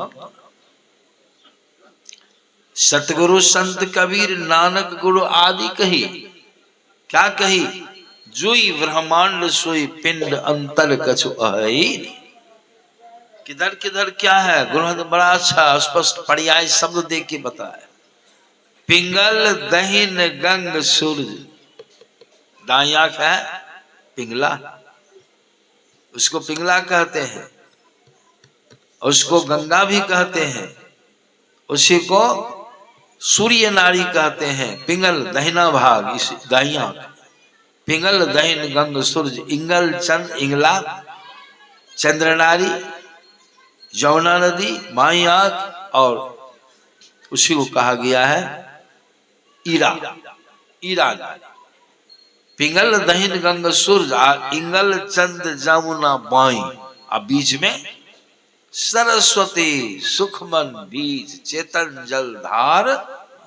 सतगुरु संत कबीर नानक गुरु आदि कही। क्या कही? जुई ब्रह्मांड सोई पिंड अंतर कछु अहि। किधर किधर क्या है? गुरु ने बड़ा अच्छा स्पष्ट पर्याय शब्द दे के बताया। पिंगल दहिन गंग सूरज, दाई आंख है पिंगला, उसको पिंगला कहते हैं। उसको गंगा भी कहते हैं, उसी को सूर्य नाड़ी कहते हैं। पिंगल दहिना भाग, इस दाहिया पिंगल दहिन गंग सूर्य, इंगल चंद इंगला चंद्र नारी, यमुना नदी माई आंख, और उसी को कहा गया है ईरा, ईरा नारी। पिंगल दहिन गंग सूर्य, इंगल चंद जमुना बाई, अब बीच में सरस्वती सुखमन बीज चेतन जलधार।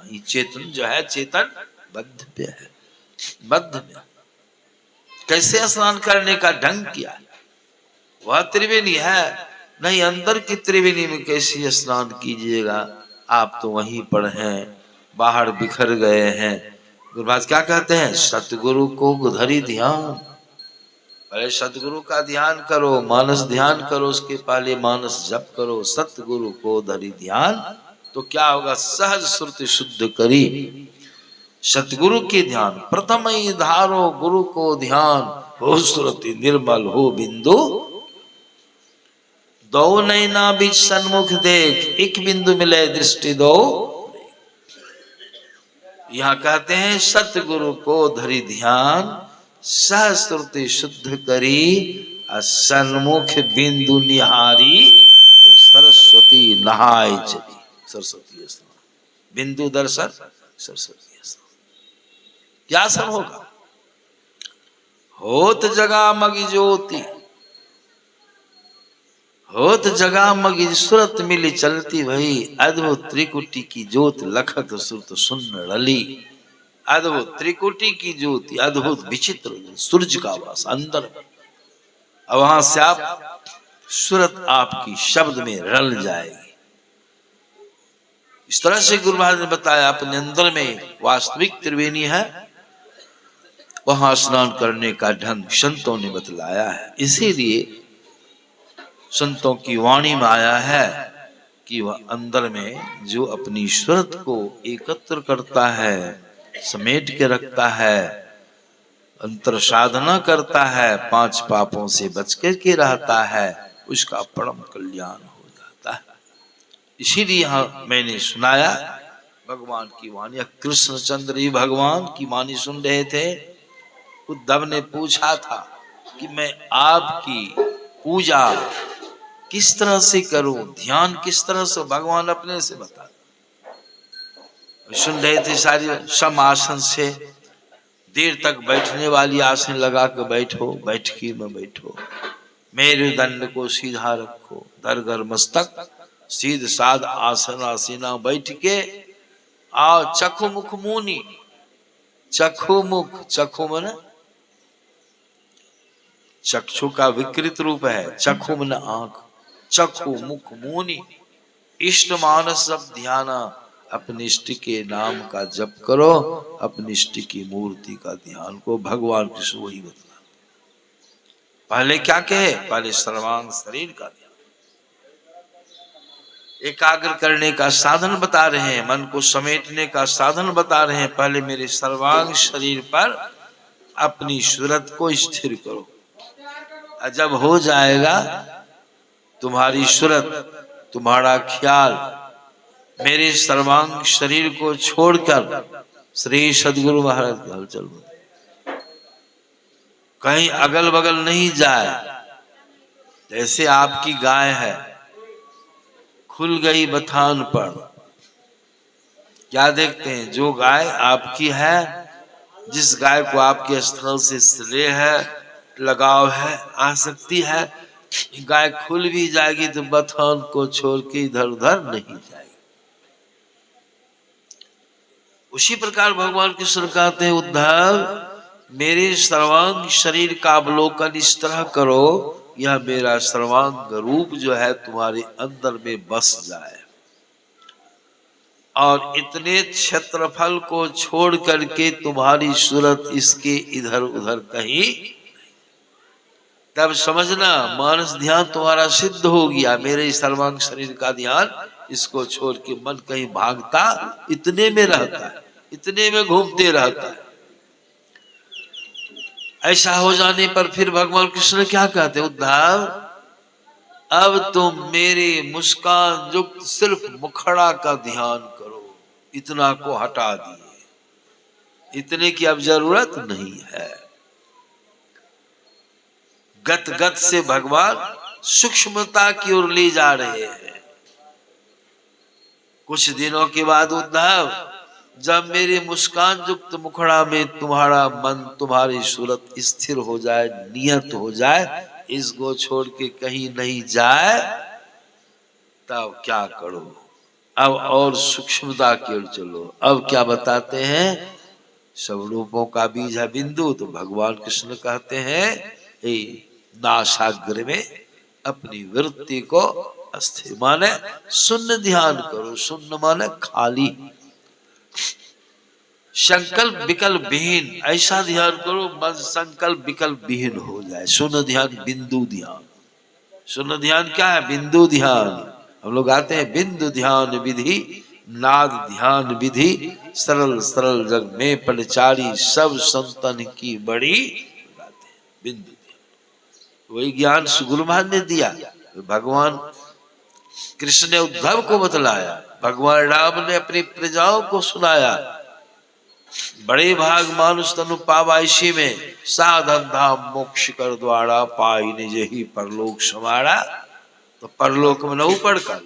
ये चेतन जो है चेतन बद्ध पे है, बद्ध में। कैसे स्नान करने का ढंग किया है? वह त्रिवेणी है नहीं, अंदर की त्रिवेणी में कैसे स्नान कीजिएगा? आप तो वहीं पर हैं, बाहर बिखर गए हैं। गुरुराज क्या कहते हैं? सतगुरु को धरी ध्यान। पहले सतगुरु का ध्यान करो, मानस ध्यान करो, उसके पहले मानस जप करो। सतगुरु को धरी ध्यान तो क्या होगा? सहज श्रुति शुद्ध करी। सतगुरु के ध्यान प्रथम ही धारो, गुरु को ध्यान हो श्रुति निर्मल हो बिंदु। दो नैना बीच सन्मुख देख, एक बिंदु मिले दृष्टि दो। यहां कहते हैं सतगुरु को धरी ध्यान, सहस्रुति शुद्ध करी, सन्मुख बिंदु निहारी, तो सरस्वती नहाय चली। सरस्वती स्नान, बिंदु दर्शन, सरस्वती स्नान। क्या सब होगा? होत जगा मगी ज्योति, होत जगा मगी सुरत मिली चलती भई, अद्भुत त्रिकुटी की ज्योत लखत सुरत सुन्न रली। अद्भुत त्रिकुटी की ज्योति, अद्भुत विचित्र सूर्य का वास अंदर में। अब वहां से आप सूरत आपकी शब्द में रल जाएगी। इस तरह से गुरु महाराज ने बताया अपने अंदर में वास्तविक त्रिवेणी है, वहां स्नान करने का ढंग संतों ने बतलाया है। इसीलिए संतों की वाणी में आया है कि वह अंदर में जो अपनी सूरत को एकत्र करता है, समेट के रखता है, अंतर साधना करता है, पांच पापों से बच के रहता है, उसका परम कल्याण हो जाता है। इसीलिए यहां मैंने सुनाया भगवान की वाणी। कृष्णचंद्र ही भगवान की वाणी सुन रहे थे। उद्धव ने पूछा था कि मैं आपकी पूजा किस तरह से करूं, ध्यान किस तरह से? भगवान अपने से बता सुन रहे थे। सारी सम आसन से देर तक बैठने वाली आसन लगा के बैठो, बैठकी में बैठो, मेरुदंड को सीधा रखो, दरगर मस्तक सीध साध आसन आसीना बैठ के आओ। चखु मुख मुनि, चखु मुख, चखु मन चक्षु का विकृत रूप है, चखु मन आंख, चखु मुख मुनि, इष्ट मानस सब ध्याना। अपने इष्ट के नाम का जप करो, अपनी इष्ट की मूर्ति का ध्यान को। भगवान कृष्ण वही बतला। पहले क्या कहे? पहले सर्वांग शरीर का ध्यान, एकाग्र करने का साधन बता रहे हैं, मन को समेटने का साधन बता रहे हैं। पहले मेरे सर्वांग शरीर पर अपनी सूरत को स्थिर करो। जब हो जाएगा तुम्हारी सूरत, तुम्हारा ख्याल मेरे सर्वांग शरीर को छोड़कर श्री सदगुरु महाराज के हलचल में कहीं अगल बगल नहीं जाए। जैसे आपकी गाय है, खुल गई बथान पर, क्या देखते हैं? जो गाय आपकी है, जिस गाय को आपके स्थल से स्नेह है, लगाव है, आसक्ति है, गाय खुल भी जाएगी तो बथान को छोड़ के इधर उधर नहीं जाएगी। उसी प्रकार भगवान कृष्ण कहते हैं, उद्धव मेरे सर्वांग शरीर का अवलोकन इस तरह करो, यह मेरा सर्वांग रूप जो है तुम्हारे अंदर में बस जाए, और इतने क्षेत्रफल को छोड़ करके तुम्हारी सूरत इसके इधर उधर कहीं। तब समझना मानस ध्यान तुम्हारा सिद्ध हो गया। मेरे सर्वांग शरीर का ध्यान, इसको छोड़ के मन कहीं भागता, इतने में रहता है, इतने में घूमते रहता है। ऐसा हो जाने पर फिर भगवान कृष्ण क्या कहते? उद्धव अब तुम मेरे मुस्कान युक्त सिर्फ मुखड़ा का ध्यान करो, इतना को हटा दिए, इतने की अब जरूरत नहीं है। गत गत से भगवान सूक्ष्मता की ओर ले जा रहे हैं। कुछ दिनों के बाद उद्धव, जब मेरे मुस्कान युक्त मुखड़ा में तुम्हारा मन, तुम्हारी सूरत स्थिर हो जाए, नियत हो जाए, इसको छोड़ के कहीं नहीं जाए, तब क्या करो? अब और सूक्ष्मता की ओर चलो। अब क्या बताते हैं? सब रूपों का बीज है बिंदु। तो भगवान कृष्ण कहते हैं, नासाग्र में अपनी वृत्ति को स्थिर, माने शून्य ध्यान करो। शून्य माने खाली, संकल्प विकल्प विहीन। ऐसा ध्यान करो मन संकल्प विकल्प विहीन हो जाए। शून्य ध्यान, बिंदु ध्यान। शून्य ध्यान क्या है? बिंदु ध्यान। हम लोग आते हैं बिंदु ध्यान विधि, नाद ध्यान विधि, सरल सरल जग में परिचारी, सब संतन की बड़ी बिंदु ध्यान। वही ज्ञान गुरु महाराज ने दिया, भगवान कृष्ण ने उद्धव को बतलाया, भगवान राम ने अपनी प्रजाओं को सुनाया। बड़े भाग मानुष तनु पावा, इसी में साधन धाम मोक्ष कर द्वारा, पाई निज ही परलोक समारा। तो परलोक में न ऊपर कर,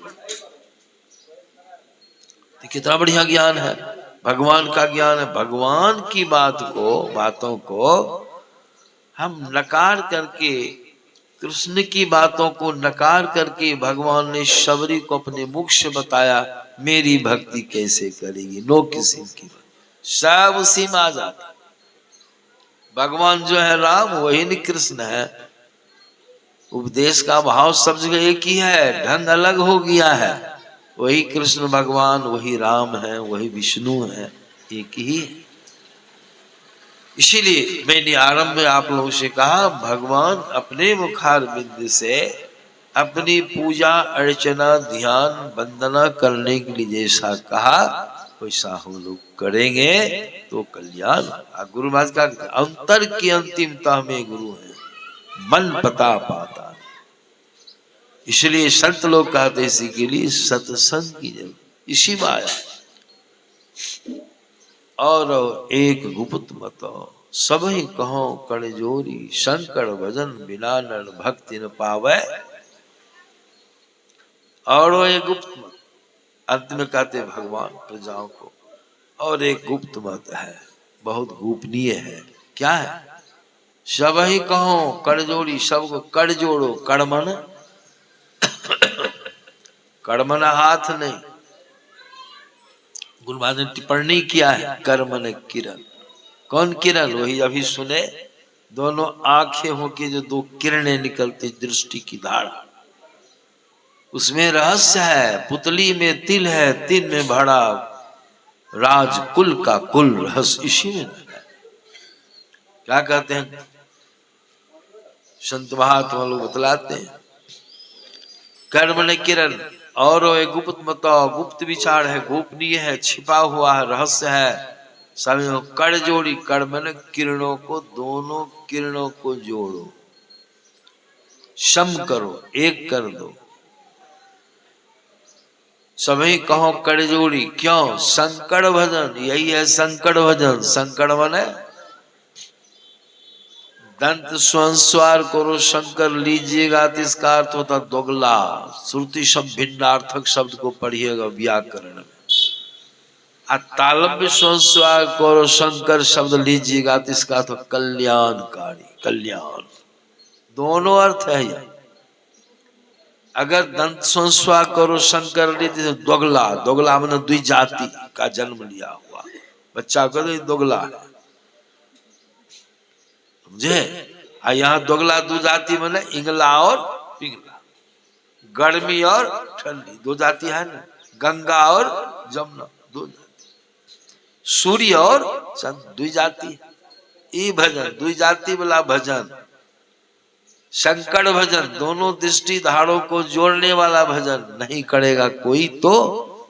तो कितना बढ़िया ज्ञान है, भगवान का ज्ञान है। भगवान की बातों को हम नकार करके, कृष्ण की बातों को नकार करके, भगवान ने शबरी को अपने मुख से बताया मेरी भक्ति कैसे करेगी। नो किसी की सब उसी में आ जाता। भगवान जो है राम, वही नहीं कृष्ण है। उपदेश का भाव सब जगह एक ही है, ढंग अलग हो गया है। वही कृष्ण भगवान, वही राम है, वही विष्णु है, एक ही। इसीलिए मैंने आरंभ में आप लोगों से कहा, भगवान अपने मुखार बिंद से अपनी पूजा अर्चना ध्यान वंदना करने के लिए जैसा कहा, वैसा हम लोग करेंगे तो कल्याण। गुरु महाराज का अंतर की अंतिमता में गुरु है, मन पता पाता। इसलिए संत लोग कहते इसी के लिए सत्संग की जरूरत, इसी में आया। और एक गुप्त मत सब ही कहो कर जोरी, शंकर भजन बिना नर भक्ति न पावे। और एक गुप्त मत अंत में कहते भगवान प्रजाओं को। और एक गुप्त मत है, बहुत गोपनीय है। क्या है? सब ही कहो कर जोड़ी, सबको कर जोड़ो। कर्मन, कर्मन हाथ नहीं। गुरु महाराज ने टिप्पणी किया है, कर्मन किरण। कौन किरण? वही अभी सुने, दोनों आंखें होके जो दो किरणें निकलती, दृष्टि की धारा, उसमें रहस्य है। पुतली में तिल है, तिल में भरा राजकुल का कुल, रहस्य इसी में है। क्या कहते हैं संत महात्मा लोग बतलाते हैं, कर्म ने किरण। और एक गुप्त मत, गुप्त विचार है, गोपनीय है, छिपा हुआ है, रहस्य है। सभी कर जोड़ी, कर्म ने किरणों को, दोनों किरणों को जोड़ो, सम करो, एक कर दो। सभी कहो कर जोड़ी, क्यों? संकट भजन, यही है संकट भजन। संकट माने दंत स्वंस्वार करो शंकर लीजिएगा, तो इसका अर्थ होता दोगला। श्रुति शब्द भिन्नार्थक शब्द को पढ़िएगा व्याकरण में। तालव्य स्वंस्वार करो शंकर शब्द लीजिएगा, तो इसका अर्थ कल्याणकारी, कल्याण। दोनों अर्थ है यह। अगर दंत संस्वा करो शंकर लीजिए, दोगला, दोगला मैंने द्वि जाति का जन्म लिया हुआ बच्चा को दोगला है, समझे? यहाँ दोगला दो जाति मैंने इंगला और पिंगला, गर्मी और ठंडी दो जाति है ना, गंगा और जमुना दो जाति, सूर्य और चंद्र दो जाति। ई भजन दो जाति वाला भजन, शंकर भजन दोनों दृष्टि धारों को जोड़ने वाला भजन नहीं करेगा कोई तो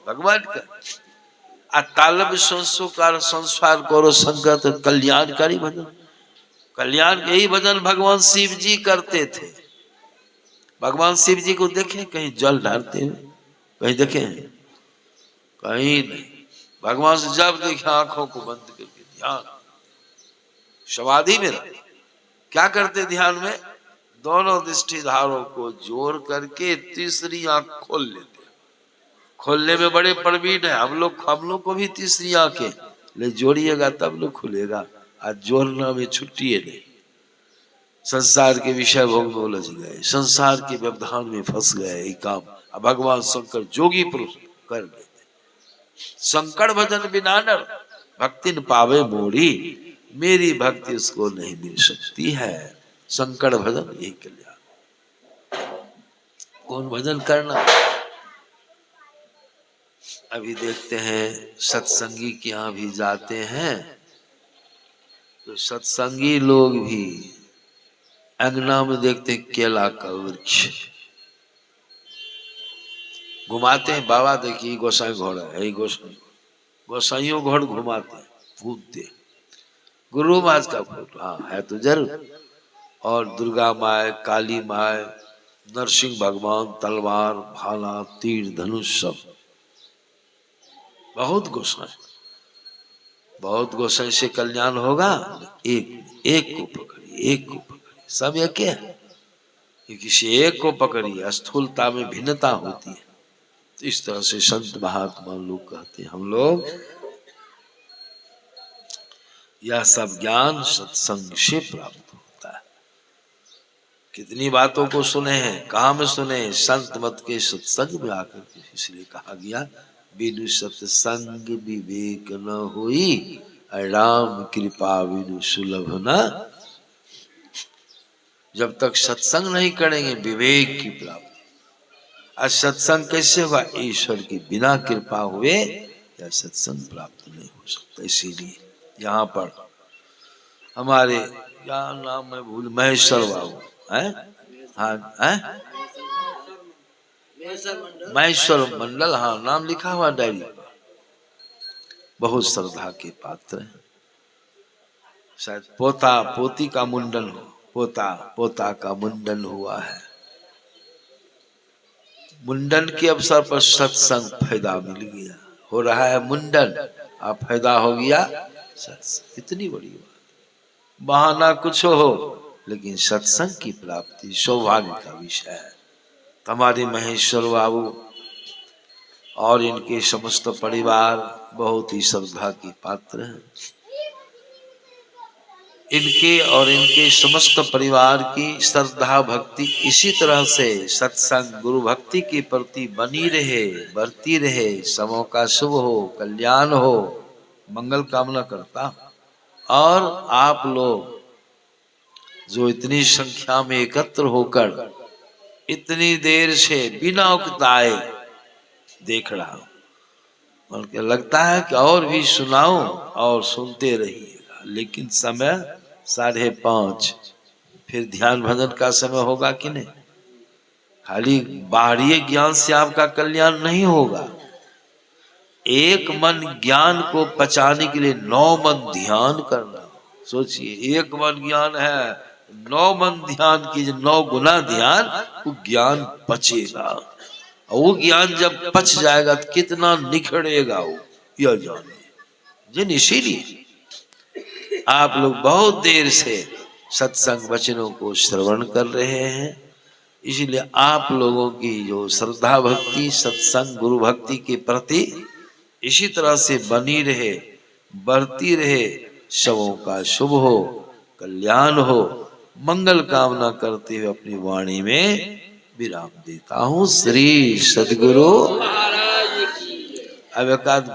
भगवान का। तालव्य संस्कार करो शंकर, तो कल्याणकारी भजन। कल्याण यही भजन भगवान शिव जी करते थे। भगवान शिव जी को देखे कहीं जल ढालते हुए, कहीं देखे? कहीं नहीं। भगवान से जब देखे आंखों को बंद करके ध्यान, समाधि में रहे। क्या करते ध्यान में? दोनों दृष्टिधारों को जोड़ करके तीसरी आंख खोल लेते। खोलने में बड़े प्रवीण है हम लोग को भी तीसरी आंखें ले जोड़िएगा तब लोग खुलेगा। आज जोड़ना में छुट्टी है नहीं। संसार के विषय भोग में उलझ गए, संसार के व्यवधान में फंस गए। ये काम अब भगवान शंकर जोगी पुरुष कर लेते। शंकर भजन बिना नर भक्ति न पावे मोरी, मेरी भक्ति उसको नहीं मिल सकती है। शंकर भजन यही कल्याण। कौन भजन करना? अभी देखते हैं सत्संगी के यहाँ भी जाते हैं तो सत्संगी लोग भी अंगना में देखते केला का वृक्ष घुमाते हैं। बाबा देखिए गोसाई घोड़ा है, गोसाइयों घोड़ घुमाते हैं, कूदते। गुरु महाराज का फोटो हाँ है तो जरूर। और दुर्गा माए, काली माए, नरसिंह भगवान, तलवार, भाला, तीर, धनुष सब। बहुत गोसाई, बहुत गोसाई से कल्याण होगा। एक को पकड़िए, एक को पकड़िए, सब एक है। किसी एक को पकड़िए, स्थूलता में भिन्नता होती है। तो इस तरह से संत महात्मा लोग कहते हैं हम लोग यह सब ज्ञान सत्संग से प्राप्त होता है। कितनी बातों को सुने हैं, कहाँ में सुने हैं? संत मत के सत्संग में आकर के। इसलिए कहा गया बिनु सत्संग विवेक न होई, राम कृपा बिनु सुलभ न। जब तक सत्संग नहीं करेंगे विवेक की प्राप्ति। आज सत्संग कैसे होगा? ईश्वर की बिना कृपा हुए या सत्संग प्राप्त नहीं हो सकता। इसीलिए यहाँ पर हमारे क्या नाम है भूल, महेश्वर बाबू है, हाँ है महेश्वर मंडल, हाँ नाम लिखा हुआ डायरी पर। बहुत श्रद्धा के पात्र हैं। शायद पोता पोती का मुंडन हो, पोता का मुंडन हुआ है। मुंडन के अवसर पर सत्संग फायदा मिल गया। हो रहा है मुंडन, आप फायदा हो गया सत्संग। कितनी बड़ी बात। बहाना कुछ हो लेकिन सत्संग की प्राप्ति सौभाग्य का विषय है। हमारे महेश्वर बाबू और इनके समस्त परिवार बहुत ही श्रद्धा के पात्र हैं। इनके और इनके समस्त परिवार की श्रद्धा भक्ति इसी तरह से सत्संग गुरु भक्ति के प्रति बनी रहे, बढ़ती रहे। सबों का शुभ हो, कल्याण हो, मंगल कामना करता। और आप लोग जो इतनी संख्या में एकत्र होकर इतनी देर से बिना उकताए देख रहा हूं, बल्कि लगता है कि और भी सुनाऊं और सुनते रहिएगा। लेकिन समय 5:30, फिर ध्यान भजन का समय होगा कि नहीं? खाली बाहरी ज्ञान से आपका कल्याण नहीं होगा। एक मन ज्ञान को पचाने के लिए 9 मन ध्यान करना। सोचिए, एक मन ज्ञान है, 9 मन ध्यान कीजिए, 9 गुना ध्यान, वो ज्ञान पचेगा। और वो ज्ञान जब पच जाएगा तो कितना निखरेगा वो, यह जानिए। इसीलिए आप लोग बहुत देर से सत्संग वचनों को श्रवण कर रहे हैं। इसलिए आप लोगों की जो श्रद्धा भक्ति सत्संग गुरु भक्ति के प्रति इसी तरह से बनी रहे, बढ़ती रहे। सबों का शुभ हो, कल्याण हो, मंगल कामना करते हुए अपनी वाणी में विराम देता हूँ। श्री सद्गुरु। अब एक